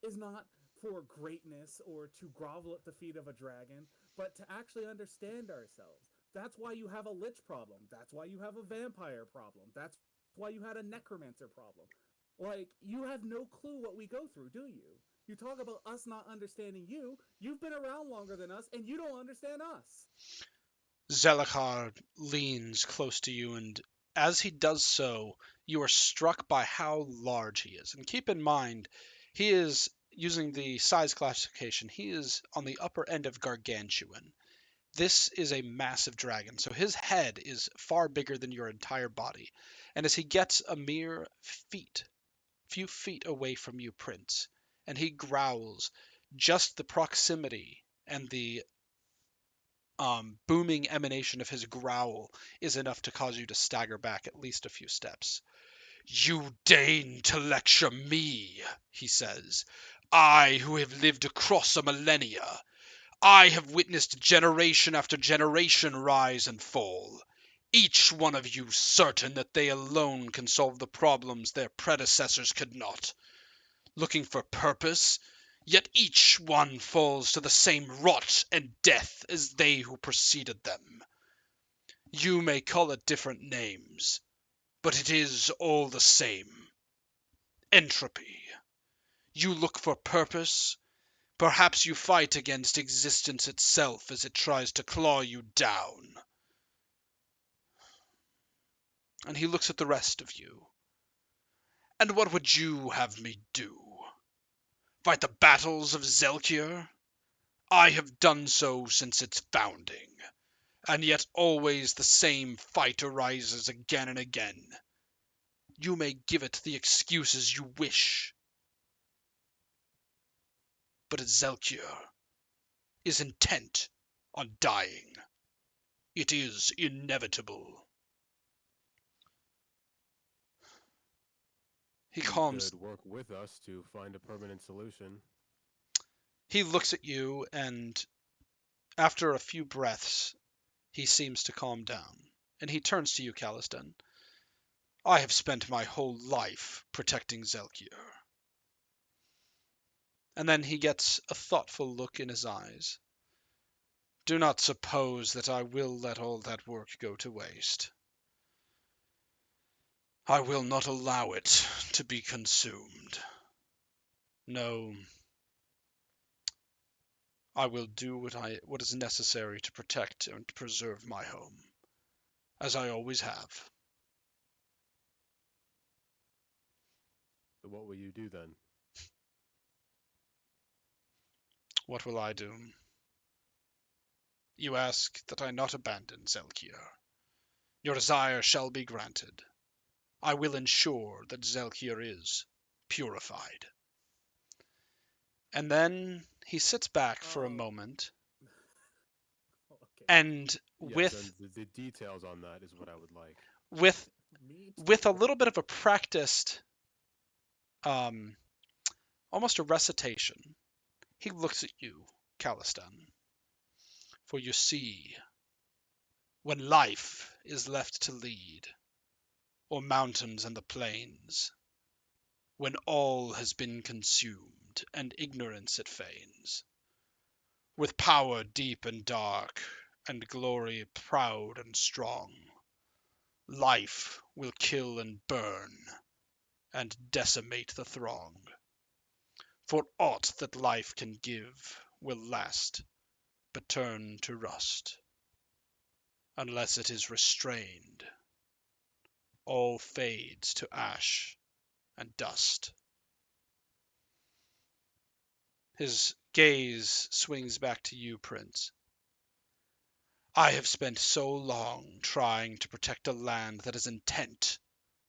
is not for greatness or to grovel at the feet of a dragon, but to actually understand ourselves. That's why you have a lich problem. That's why you have a vampire problem. That's why you had a necromancer problem. Like, you have no clue what we go through, do you? You talk about us not understanding you. You've been around longer than us, and you don't understand us. Zelachar leans close to you, and as he does so, you are struck by how large he is. And keep in mind, he is, using the size classification, he is on the upper end of gargantuan. This is a massive dragon, so his head is far bigger than your entire body. And as he gets a mere few feet away from you, Prince, and he growls. Just the proximity and the booming emanation of his growl is enough to cause you to stagger back at least a few steps. "You deign to lecture me," he says. "I who have lived across a millennia. I have witnessed generation after generation rise and fall. Each one of you certain that they alone can solve the problems their predecessors could not. Looking for purpose, yet each one falls to the same rot and death as they who preceded them. You may call it different names, but it is all the same. Entropy. You look for purpose. Perhaps you fight against existence itself as it tries to claw you down." And he looks at the rest of you. "And what would you have me do? Fight the battles of Zelkier? I have done so since its founding, and yet always the same fight arises again and again. You may give it the excuses you wish, but Zelkier is intent on dying. It is inevitable." He You calms. could work with us to find a permanent solution. He looks at you, and after a few breaths, he seems to calm down. And he turns to you, Caliston. "I have spent my whole life protecting Zelkier." And then he gets a thoughtful look in his eyes. "Do not suppose that I will let all that work go to waste. I will not allow it to be consumed. No, I will do what is necessary to protect and preserve my home, as I always have." So what will you do then? "What will I do? You ask that I not abandon Zelkier. Your desire shall be granted. I will ensure that Zelkier is purified." And then he sits back for a Oh. moment, Okay. and Yes, and the details on that is what I would like. with Me with a too. little bit of a practiced, almost a recitation, he looks at you, Caliston. "For you see, when life is left to lead, or mountains and the plains, when all has been consumed, and ignorance it feigns, with power deep and dark, and glory proud and strong, life will kill and burn, and decimate the throng. For aught that life can give will last, but turn to rust. Unless it is restrained, all fades to ash and dust." His gaze swings back to you, Prince. "I have spent so long trying to protect a land that is intent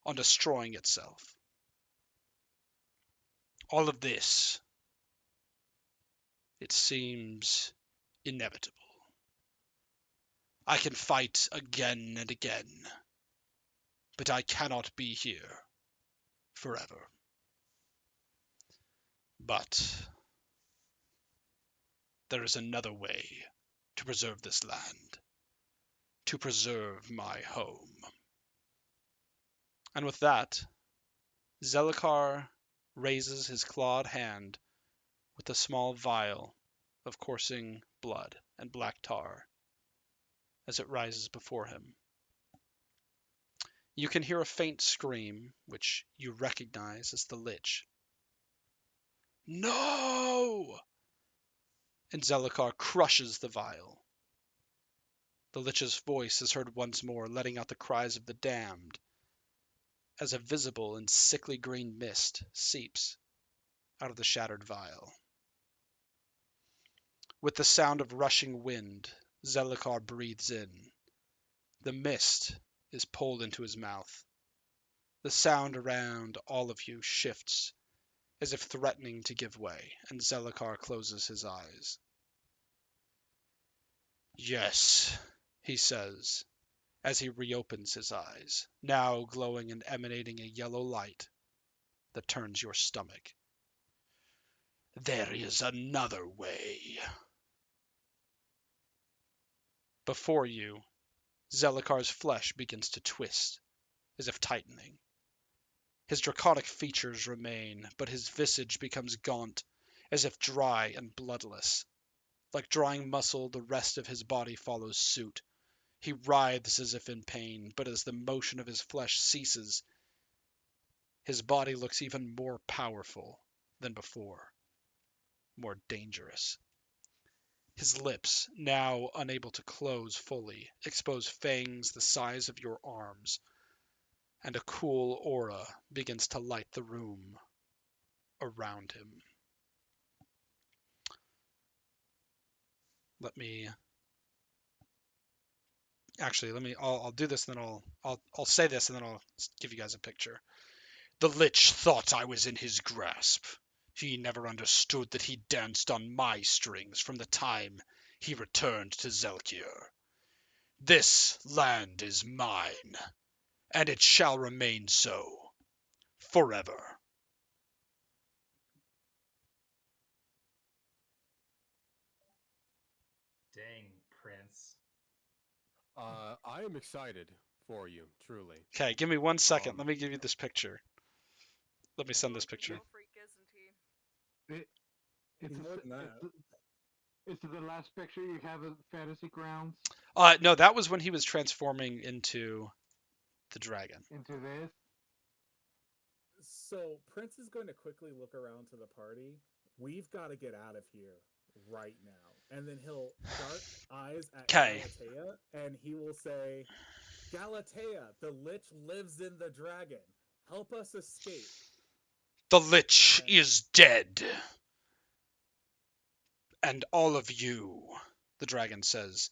on destroying itself. All of this, it seems inevitable. I can fight again and again, but I cannot be here forever. But there is another way to preserve this land, to preserve my home." And with that, Zelikar raises his clawed hand with a small vial of coursing blood and black tar as it rises before him. You can hear a faint scream, which you recognize as the Lich. "No!" And Zelikar crushes the vial. The Lich's voice is heard once more, letting out the cries of the damned, as a visible and sickly green mist seeps out of the shattered vial. With the sound of rushing wind, Zelikar breathes in. The mist is pulled into his mouth. The sound around all of you shifts as if threatening to give way, and Zellakar closes his eyes. Yes, he says, as he reopens his eyes, now glowing and emanating a yellow light that turns your stomach. There is another way. Before you, Zellakar's flesh begins to twist, as if tightening. His draconic features remain, but his visage becomes gaunt, as if dry and bloodless. Like drying muscle, the rest of his body follows suit. He writhes as if in pain, but as the motion of his flesh ceases, his body looks even more powerful than before, more dangerous. His lips, now unable to close fully, expose fangs the size of your arms, and a cool aura begins to light the room around him. I'll do this, and then I'll say this, and then I'll give you guys a picture. The Lich thought I was in his grasp. He never understood that he danced on my strings from the time he returned to Zelkir. This land is mine, and it shall remain so, forever. Dang, Prince. I am excited for you, truly. Okay, give me 1 second. Let me give you this picture. Let me send this picture. Control freak, isn't he? It's More than that. Is it the last picture you have of Fantasy Grounds? No, that was when he was transforming into the dragon. Into this? So Prince is going to quickly look around to the party. We've got to get out of here right now. And then he'll dart eyes at 'Kay. Galatea, and he will say, Galatea, the Lich lives in the dragon. Help us escape. The Lich is dead. And all of you, the dragon says,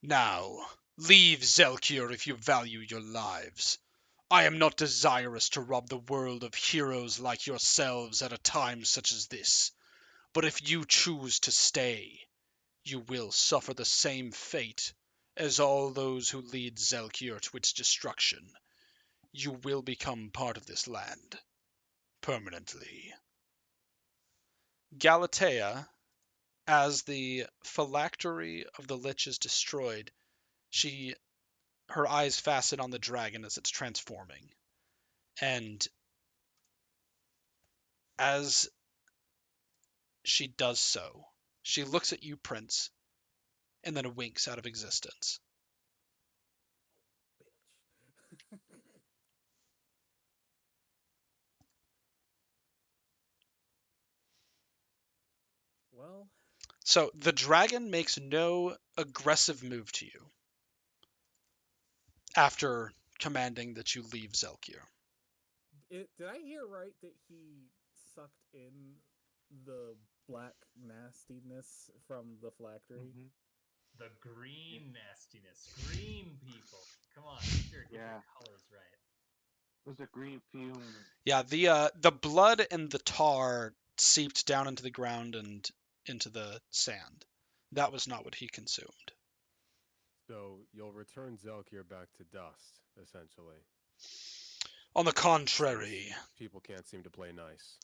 now leave Zelkir if you value your lives. I am not desirous to rob the world of heroes like yourselves at a time such as this. But if you choose to stay, you will suffer the same fate as all those who lead Zelkir to its destruction. You will become part of this land, permanently. Galatea, as the phylactery of the Lich is destroyed, her eyes fasten on the dragon as it's transforming. And as she does so, she looks at you, Prince, and then winks out of existence. Bitch. Well, So the dragon makes no aggressive move to you after commanding that you leave Zelkir. did I hear right that he sucked in the black nastiness from the phylactery? Mm-hmm. The green nastiness. Green people. Come on, get your Yeah. colors right. There's a green fume. Yeah, the blood and the tar seeped down into the ground and into the sand. That was not what he consumed. So you'll return Zelkir back to dust, essentially. On the contrary, People can't seem to play nice.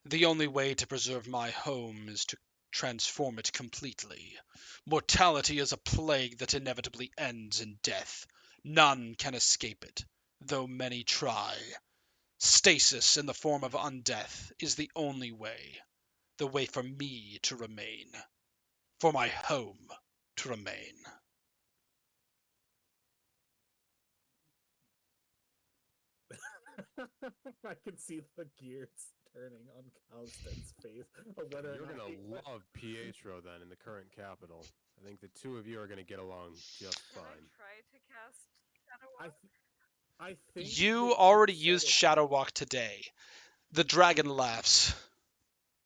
the only way to preserve my home is to transform it completely. Mortality is a plague that inevitably ends in death. None can escape it, though many try. Stasis in the form of undeath is the only way. The way for me to remain. For my home to remain. I can see the gears turning on Constance's face. Of whether or You're not gonna he- love Pietro then in the current capital. I think the two of you are gonna get along just Can fine. I try to cast Shadow I, Walk? th- I think You that already said used it- Shadow Walk today. The dragon laughs.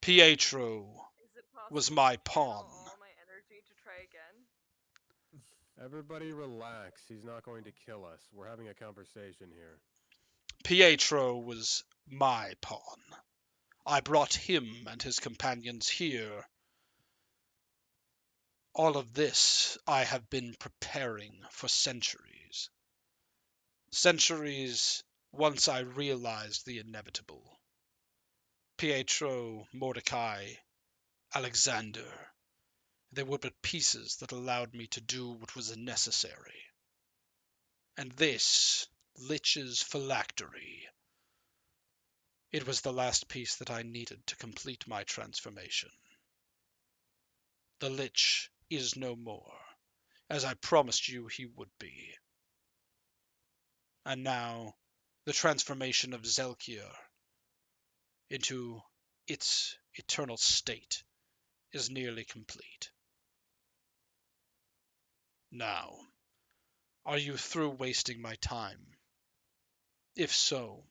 Pietro Is it possible was my to channel pawn. all my energy to try again? Everybody relax. He's not going to kill us. We're having a conversation here. Pietro was my pawn. I brought him and his companions here. All of this I have been preparing for centuries. Centuries once I realized the inevitable. Pietro, Mordecai, Alexander, they were but pieces that allowed me to do what was necessary. And this, Lich's phylactery, it was the last piece that I needed to complete my transformation. The Lich is no more, as I promised you he would be. And now, the transformation of Zelkier into its eternal state is nearly complete. Now, are you through wasting my time? If so,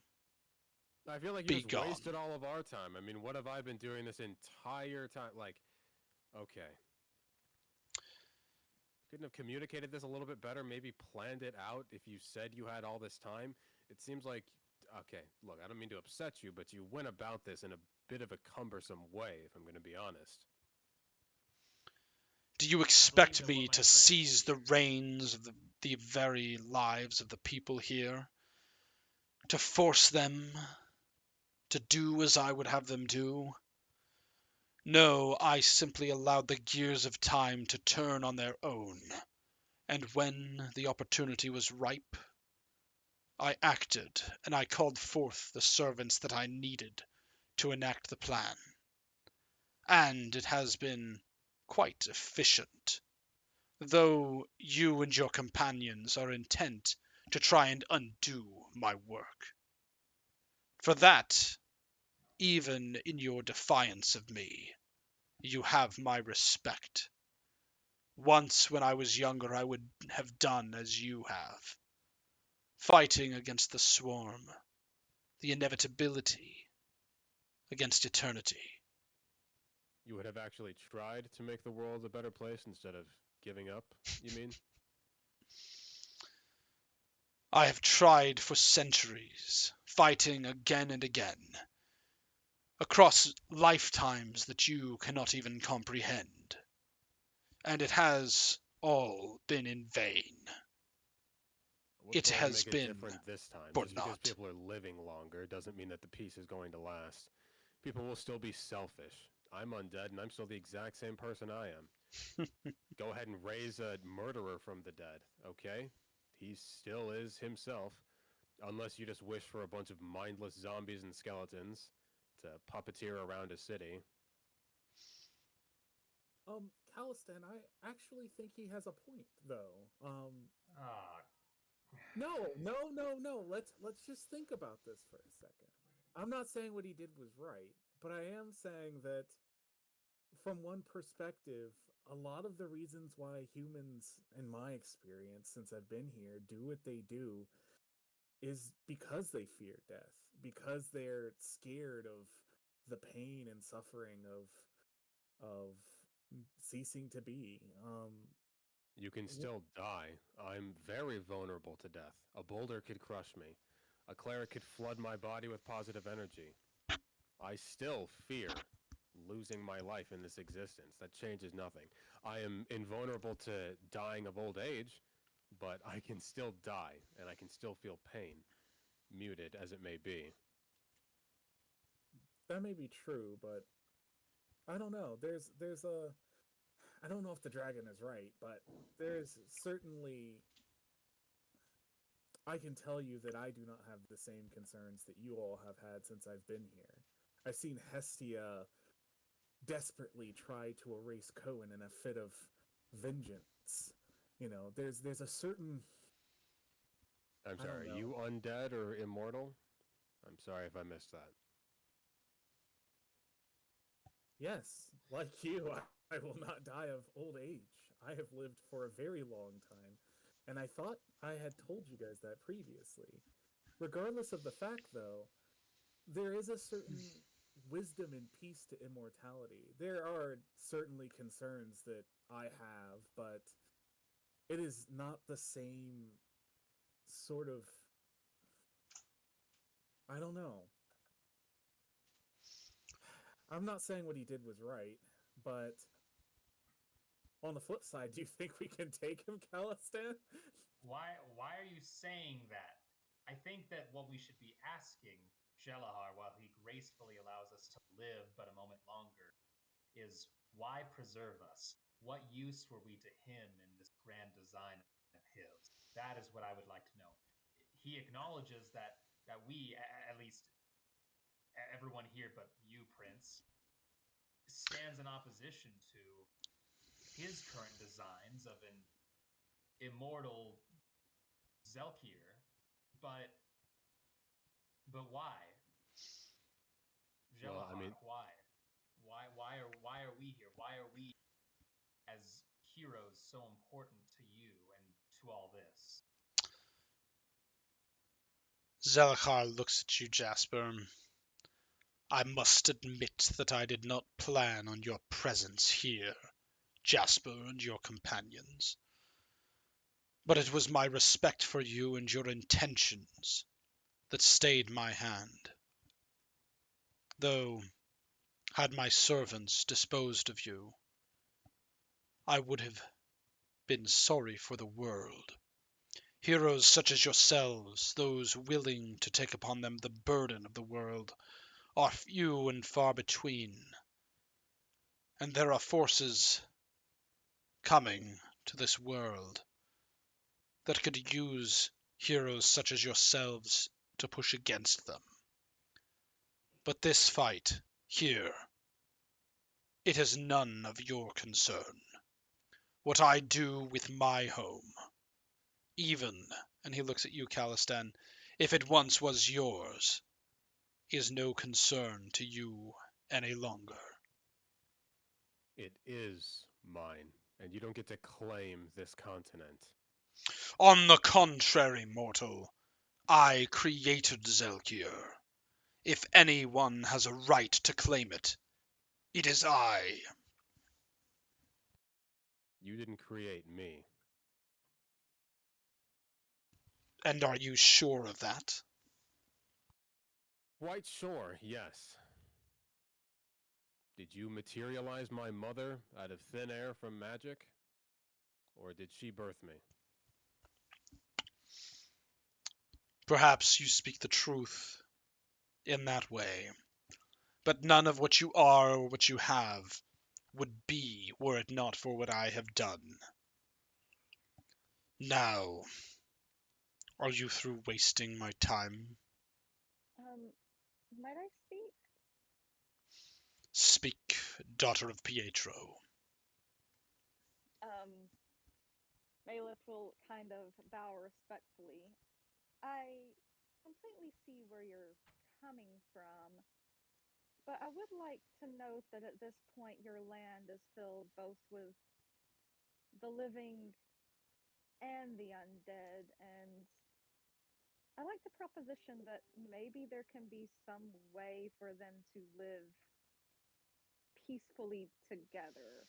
I feel like you be just gone. wasted all of our time. I mean, what have I been doing this entire time? Like, okay. Couldn't have communicated this a little bit better, maybe planned it out if you said you had all this time. It seems like, okay, look, I don't mean to upset you, but you went about this in a bit of a cumbersome way, if I'm going to be honest. Do you expect me to seize the reins of the very lives of the people here? To force them to do as I would have them do? No, I simply allowed the gears of time to turn on their own, and when the opportunity was ripe, I acted, and I called forth the servants that I needed to enact the plan. And it has been quite efficient, though you and your companions are intent to try and undo my work. For that, even in your defiance of me, you have my respect. Once, when I was younger, I would have done as you have, fighting against the swarm, the inevitability, against eternity. You would have actually tried to make the world a better place instead of giving up, you mean? I have tried for centuries, fighting again and again, across lifetimes that you cannot even comprehend. And it has all been in vain. What's It going to has make it been different this time? for Just because naught. people are living longer doesn't mean that the peace is going to last. People will still be selfish. I'm undead, and I'm still the exact same person I am. Go ahead and raise a murderer from the dead, okay? He still is himself, unless you just wish for a bunch of mindless zombies and skeletons to puppeteer around a city. Calistan, I actually think he has a point, though. Ah, No. Let's just think about this for a second. I'm not saying what he did was right, but I am saying that from one perspective, a lot of the reasons why humans, in my experience, since I've been here, do what they do is because they fear death, because they're scared of the pain and suffering of ceasing to be. You can still die. I'm very vulnerable to death. A boulder could crush me. A cleric could flood my body with positive energy. I still fear losing my life in this existence. That changes nothing. I am invulnerable to dying of old age, but I can still die, and I can still feel pain, muted as it may be. That may be true, but I don't know. There's a I don't know if the dragon is right, but there's certainly I can tell you that I do not have the same concerns that you all have had since I've been here. I've seen Hestia desperately try to erase Cohen in a fit of vengeance. You know, there's a certain I'm I don't sorry, are know. you undead or immortal? I'm sorry if I missed that. Yes, like you, I will not die of old age. I have lived for a very long time, and I thought I had told you guys that previously. Regardless of the fact, though, there is a certain wisdom and peace to immortality. There are certainly concerns that I have, but it is not the same sort of. I don't know. I'm not saying what he did was right, but on the flip side, do you think we can take him, Calistan? Why are you saying that? I think that what we should be asking Jelahar, while he gracefully allows us to live but a moment longer, is why preserve us? What use were we to him in this grand design of his? That is what I would like to know. He acknowledges that we, at least everyone here but you, Prince, stands in opposition to his current designs of an immortal Zelkier, but why? Well, I Jelahar, mean, why? Why are we here? Why are we as heroes so important to you and to all this? Zelachar looks at you, Jasper. I must admit that I did not plan on your presence here, Jasper and your companions. But it was my respect for you and your intentions that stayed my hand. Though, had my servants disposed of you, I would have been sorry for the world. Heroes such as yourselves, those willing to take upon them the burden of the world, are few and far between, and there are forces coming to this world that could use heroes such as yourselves to push against them. But this fight, here, it is none of your concern. What I do with my home, even, and he looks at you, Calistan, if it once was yours, is no concern to you any longer. it is mine, and you don't get to claim this continent. On the contrary, mortal, I created Zelkier. If anyone has a right to claim it, it is I. You didn't create me. And are you sure of that? Quite sure, yes. Did you materialize my mother out of thin air from magic? Or did she birth me? Perhaps you speak the truth in that way, but none of what you are or what you have would be were it not for what I have done. Now, are you through wasting my time? Might I speak? Speak, daughter of Pietro. Malith will kind of bow respectfully. I completely see where you're coming from, but I would like to note that at this point your land is filled both with the living and the undead, and I like the proposition that maybe there can be some way for them to live peacefully together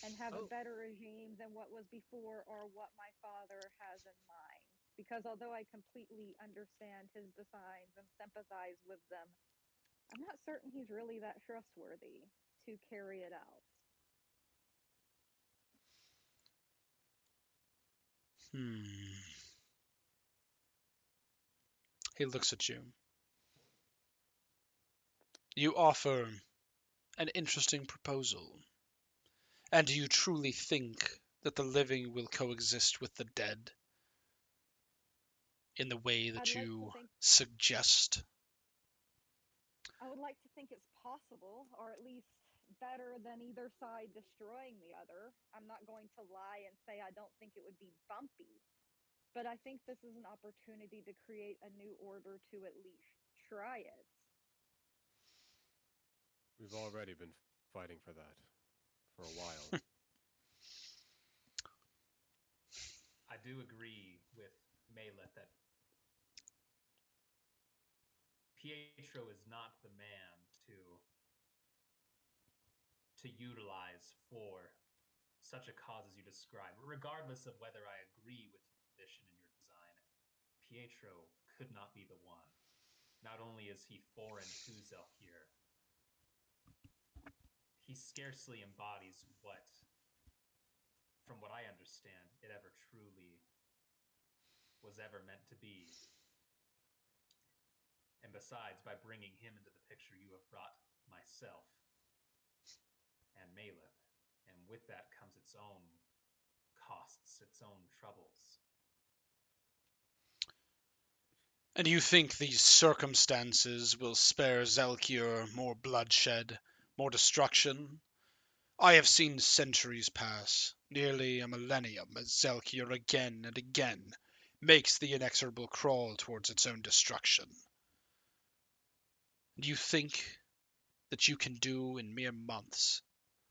and have a Oh, better regime than what was before or what my father has in mind. Because although I completely understand his designs and sympathize with them, I'm not certain he's really that trustworthy to carry it out. He looks at you. You offer an interesting proposal. And do you truly think that the living will coexist with the dead in the way I'd that like to you think suggest? I would like to think it's possible, or at least better than either side destroying the other. I'm not going to lie and say I don't think it would be bumpy, but I think this is an opportunity to create a new order to at least try it. We've already been fighting for that for a while. I do agree with Maleth that Pietro is not the man to utilize for such a cause as you describe. Regardless of whether I agree with your position and your design, Pietro could not be the one. Not only is he foreign to Zelkir, he scarcely embodies what, from what I understand, it ever truly was ever meant to be. And besides, by bringing him into the picture, you have brought myself and Malith, and with that comes its own costs, its own troubles. And you think these circumstances will spare Zelkier more bloodshed, more destruction? I have seen centuries pass, nearly a millennium, as Zelkier again and again makes the inexorable crawl towards its own destruction. And you think that you can do in mere months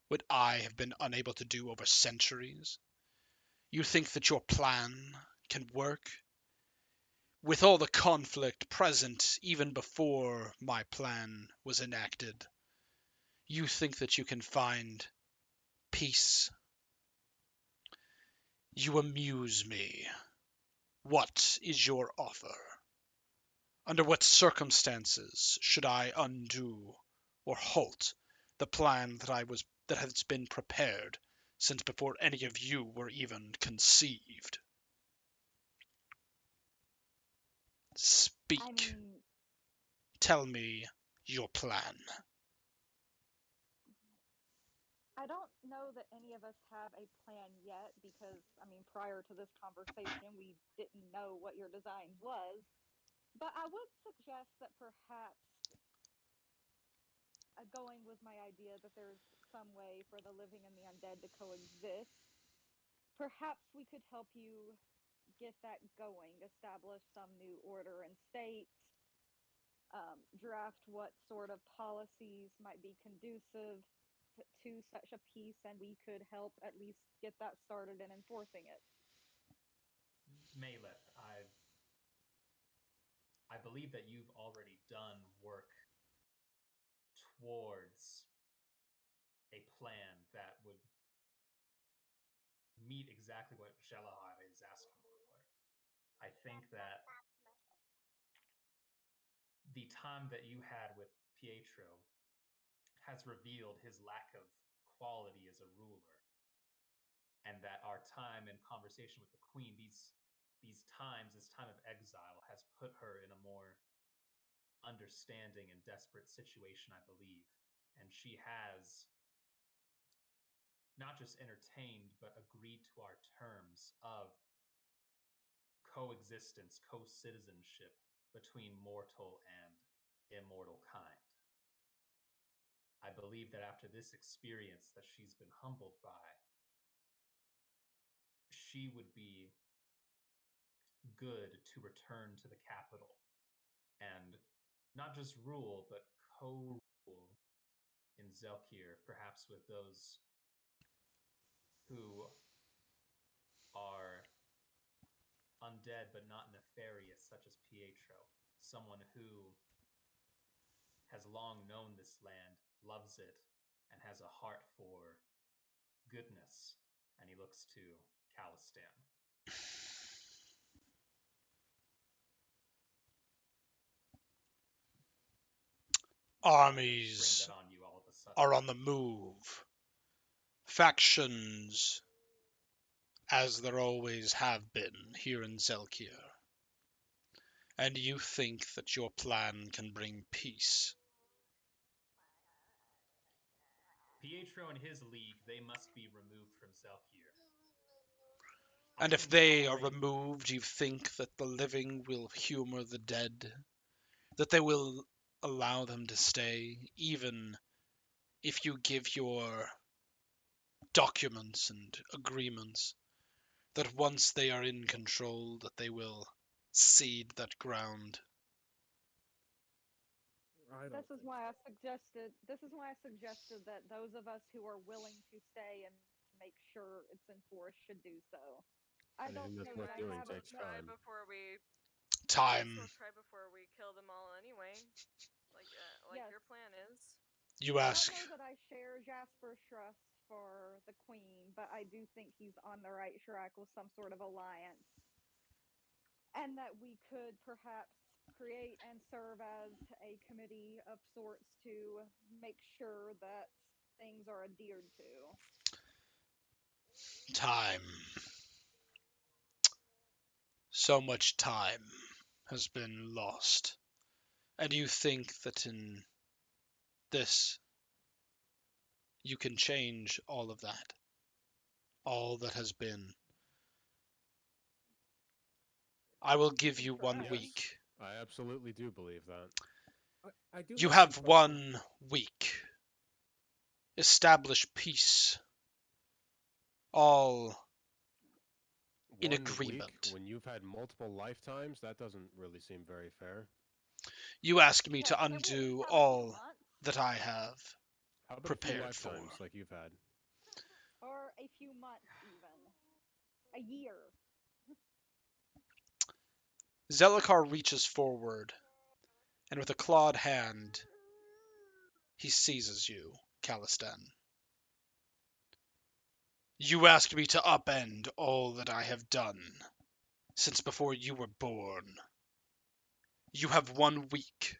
what I have been unable to do over centuries? You think that your plan can work? With all the conflict present even before my plan was enacted, you think that you can find peace? You amuse me. What is your offer? Under what circumstances should I undo or halt the plan that has been prepared since before any of you were even conceived? I Speak. mean, Tell me your plan. I don't know that any of us have a plan yet because, I mean, prior to this conversation, we didn't know what your design was. But I would suggest that perhaps going with my idea that there's some way for the living and the undead to coexist, perhaps we could help you get that going, establish some new order and state, draft what sort of policies might be conducive to such a peace, and we could help at least get that started and enforcing it. Malith, I believe that you've already done work towards a plan that would meet exactly what Shalahar is asking for. I think that the time that you had with Pietro has revealed his lack of quality as a ruler, and that our time and conversation with the Queen, this time of exile, has put her in a more understanding and desperate situation, I believe. And she has not just entertained, but agreed to our terms of coexistence, co citizenship between mortal and immortal kind. I believe that after this experience that she's been humbled by, she would be good to return to the capital and not just rule, but co rule in Zelkir, perhaps with those who are undead but not nefarious, such as Pietro, someone who has long known this land, loves it, and has a heart for goodness. And he looks to Calistan. Armies On you all of a sudden. are on the move. Factions, as there always have been here in Zelkir. And you think that your plan can bring peace. Pietro and his league, they must be removed from Zelkir. And if they are removed, you think that the living will humor the dead? That they will allow them to stay, even if you give your documents and agreements, that once they are in control, that they will cede that ground? This is why I suggested. This is why I suggested that those of us who are willing to stay and make sure it's enforced should do so. I don't Anything that's know worth that I doing have a takes plan. time. Before we Time. we'll try before we kill them all anyway. Like Yes. your plan is. You ask. I don't know that I share Jasper's trust for the Queen, but I do think he's on the right track with some sort of alliance. And that we could perhaps create and serve as a committee of sorts to make sure that things are adhered to. Time. So much time has been lost. And you think that in this you can change all of that? All that has been. I will give you one Yes. week. I absolutely do believe that. I do You have have some questions. 1 week. Establish peace. All in 1 week agreement. when you've had multiple lifetimes, that doesn't really seem very fair. You ask me Yes, to how undo about a few all months that I have How about a few prepared for. lifetimes like you've had? or a few months even? A year. Zelicar reaches forward, and with a clawed hand, he seizes you, Calistan. You asked me to upend all that I have done since before you were born. You have 1 week.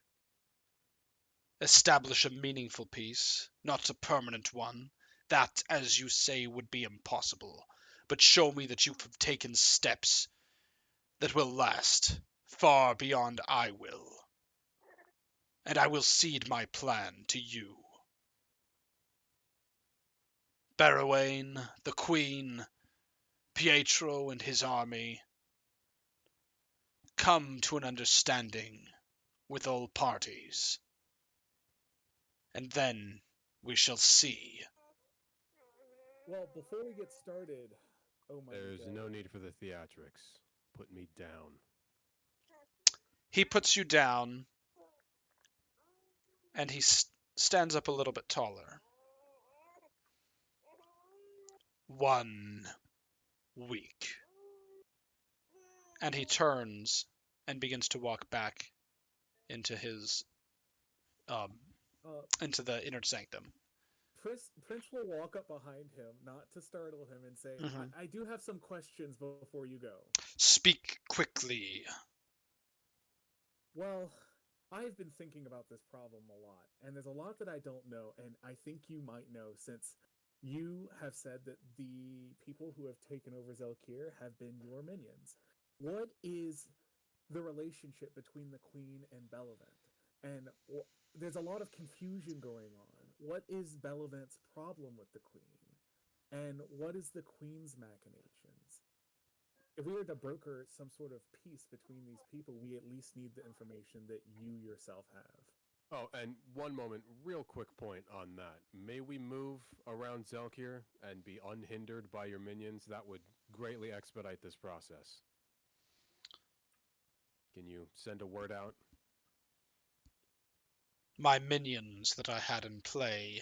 Establish a meaningful peace, not a permanent one. That, as you say, would be impossible. But show me that you have taken steps that will last far beyond I will. And I will cede my plan to you. Barrowain, the Queen, Pietro and his army, come to an understanding with all parties. And then we shall see. Well, before we get started, oh my There's God. no need for the theatrics. Put me down. He puts you down, and he stands up a little bit taller. 1 week. And he turns and begins to walk back into his Uh, into the inner sanctum. Prince will walk up behind him, not to startle him, and say, Mhm. I do have some questions before you go. Speak quickly. Well, I've been thinking about this problem a lot, and there's a lot that I don't know, and I think you might know since you have said that the people who have taken over Zelkir have been your minions. What is the relationship between the Queen and Bellevent? And there's a lot of confusion going on. What is Bellevent's problem with the Queen? And what is the Queen's machinations? If we were to broker some sort of peace between these people, we at least need the information that you yourself have. Oh, and one moment, real quick point on that. May we move around Zelkir and be unhindered by your minions? That would greatly expedite this process. Can you send a word out? My minions that I had in play,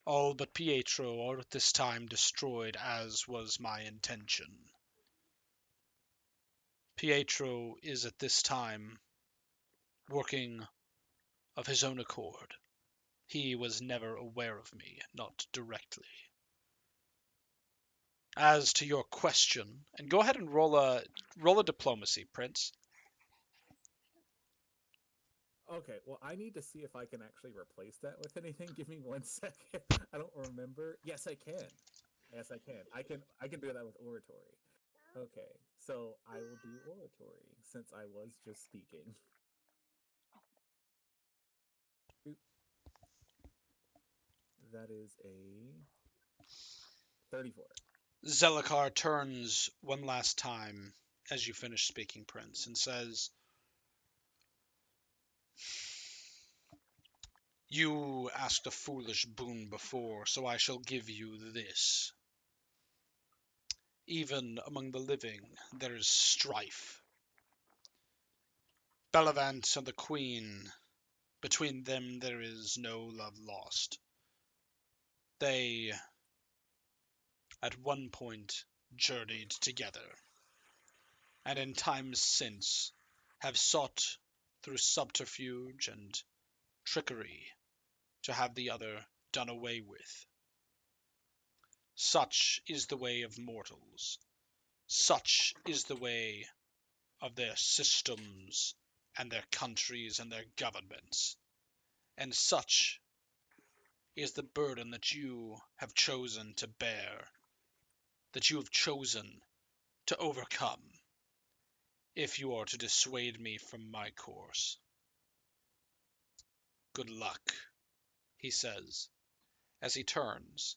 all but Pietro, are at this time destroyed, as was my intention. Pietro is at this time working of his own accord. He was never aware of me, not directly. As to your question, and go ahead and roll a diplomacy, Prince. Okay, well, I need to see if I can actually replace that with anything. Give me 1 second. I don't remember. Yes, I can. Yes, I can. I can do that with oratory. Okay, so I will do oratory since I was just speaking. Oop. That is a 34. Zelicar turns one last time as you finish speaking, Prince, and says, "You asked a foolish boon before, so I shall give you this. Even among the living there is strife. Bellevant and the Queen, between them there is no love lost. They, at one point, journeyed together, and in times since have sought through subterfuge and trickery to have the other done away with. Such is the way of mortals. Such is the way of their systems and their countries and their governments. And such is the burden that you have chosen to bear, that you have chosen to overcome, if you are to dissuade me from my course. Good luck, he says, as he turns,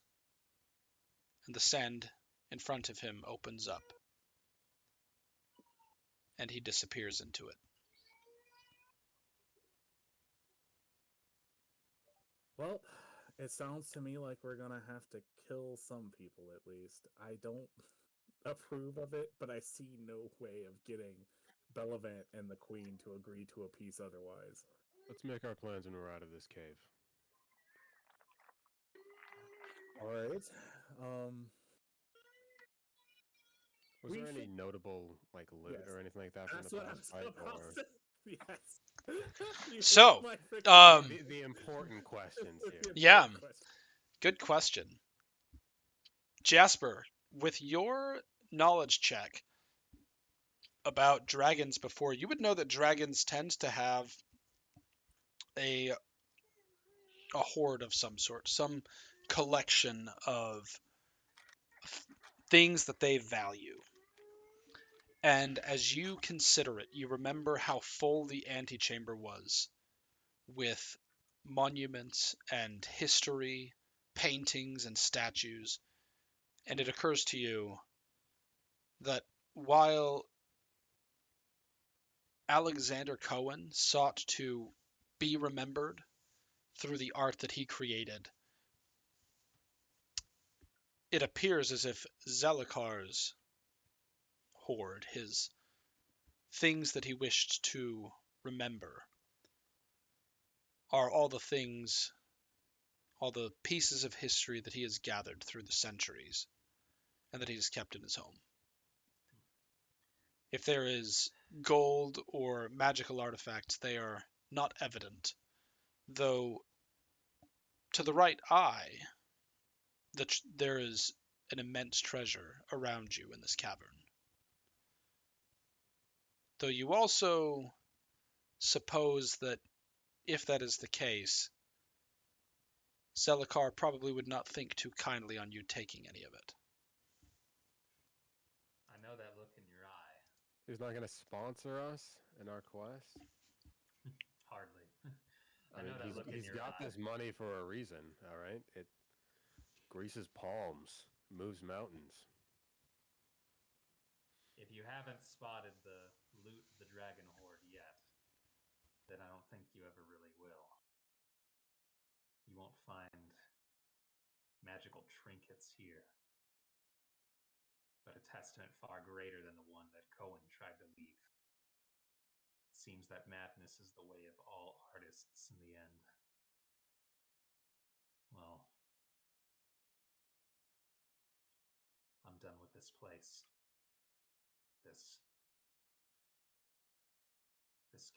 and the sand in front of him opens up, and he disappears into it. Well, it sounds to me like we're gonna have to kill some people at least. I don't approve of it, but I see no way of getting Bellevant and the Queen to agree to a peace otherwise. Let's make our plans when we're out of this cave. Alright. Was We there any should- notable like loot Yes. or anything like that from That's the what I past was fight? about Or... to Yes. You So, hit my freaking the important questions here. The Yeah. important question. Good question. Jasper, with your knowledge check about dragons before, you would know that dragons tend to have a hoard of some sort, some collection of things that they value. And as you consider it, you remember how full the antechamber was with monuments and history, paintings and statues. And it occurs to you that while Alexander Cohen sought to be remembered through the art that he created, it appears as if Zelikar's hoard, his things that he wished to remember, are all the things, all the pieces of history that he has gathered through the centuries and that he has kept in his home. If there is gold or magical artifacts, they are not evident, though to the right eye, there is an immense treasure around you in this cavern. Though you also suppose that if that is the case, Zelikar probably would not think too kindly on you taking any of it. I know that look in your eye. He's not going to sponsor us in our quest. Hardly. I know mean, that look in he's your got eye. this money for a reason, all right? It greases palms, moves mountains. If you haven't spotted the loot of the dragon horde yet, then I don't think you ever really will. You won't find magical trinkets here, but a testament far greater than the one that Cohen tried to leave. It seems that madness is the way of all artists in the end. Well, I'm done with this place. This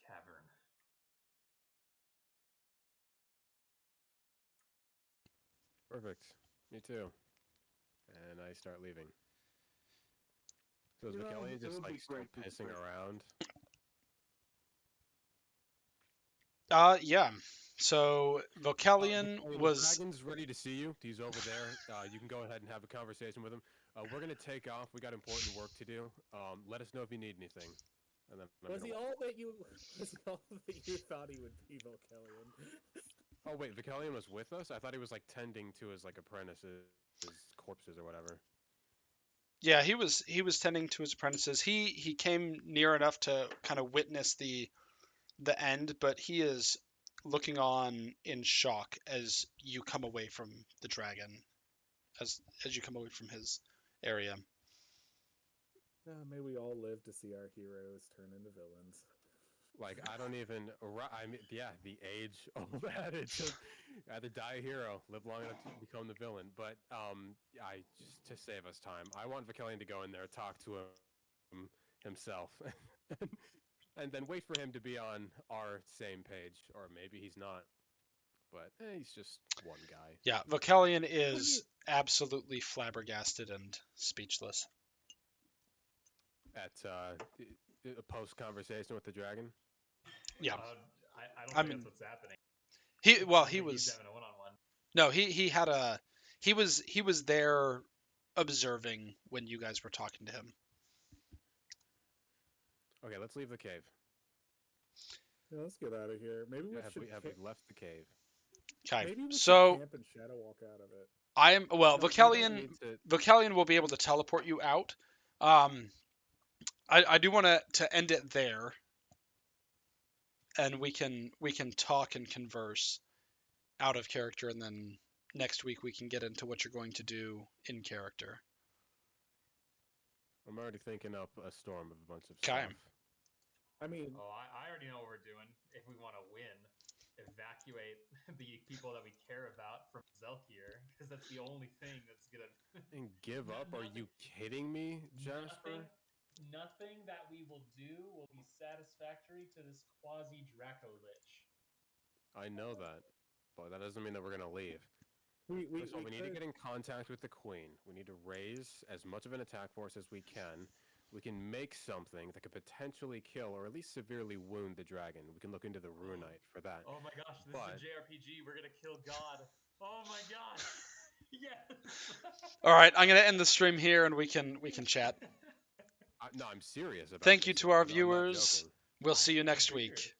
cavern. Perfect. Me too. And I start leaving. So is You know, Vikelian it just would like be still great to pissing break- around? Yeah. So Vokelian Vikelian, was. The dragon's ready to see you. He's over there. You can go ahead and have a conversation with him. We're gonna take off. We got important work to do. Let us know if you need anything. And then I'm Was gonna he all that you thought he would be, Volkellian? Oh wait, Vikelian was with us? I thought he was like tending to his like apprentices, his corpses or whatever. Yeah, he was tending to his apprentices. He came near enough to kind of witness the end, but he is looking on in shock as you come away from the dragon, as you come away from his area. May we all live to see our heroes turn into villains. Like I don't even. I mean, yeah, the age-old adage of either die a hero, live long enough to become the villain. But I just to save us time, I want Vikelian to go in there, talk to him himself, and then wait for him to be on our same page, or maybe he's not. But he's just one guy. Yeah, Vokelian is absolutely flabbergasted and speechless. At a post conversation with the dragon. Yeah. I don't I think mean, that's what's happening. he I think was he's having a one-on-one. No, he had a he was there observing when you guys were talking to him. Okay, let's leave the cave. Yeah, let's get out of here. Maybe we Yeah, have should. we have we left the cave? Okay, Maybe we should so camp and shadow walk out of it. I am well. No, we don't Vocalion need to. Vocalion will be able to teleport you out. I do want to end it there, and we can talk and converse out of character, and then next week we can get into what you're going to do in character. I'm already thinking up a storm of a bunch of Okay. stuff. I mean, Oh, I already know what we're doing. If we want to win, evacuate the people that we care about from Zelkier, because that's the only thing that's gonna. And give No- up? Are you kidding me, Jasper? Nothing that we will do will be satisfactory to this quasi Draco Lich. I know that, but that doesn't mean that we're gonna leave. we First of all, we need to could- get in contact with the queen. We need to raise as much of an attack force as we can. We can make something that could potentially kill or at least severely wound the dragon. We can look into the Runite for that. Oh my gosh, this But- is a JRPG. We're gonna kill God. Oh my gosh. Yes. All right, I'm gonna end the stream here, and we can chat. No, I'm serious about Thank you this. to our I'm not viewers. joking. We'll see you I next figured. week.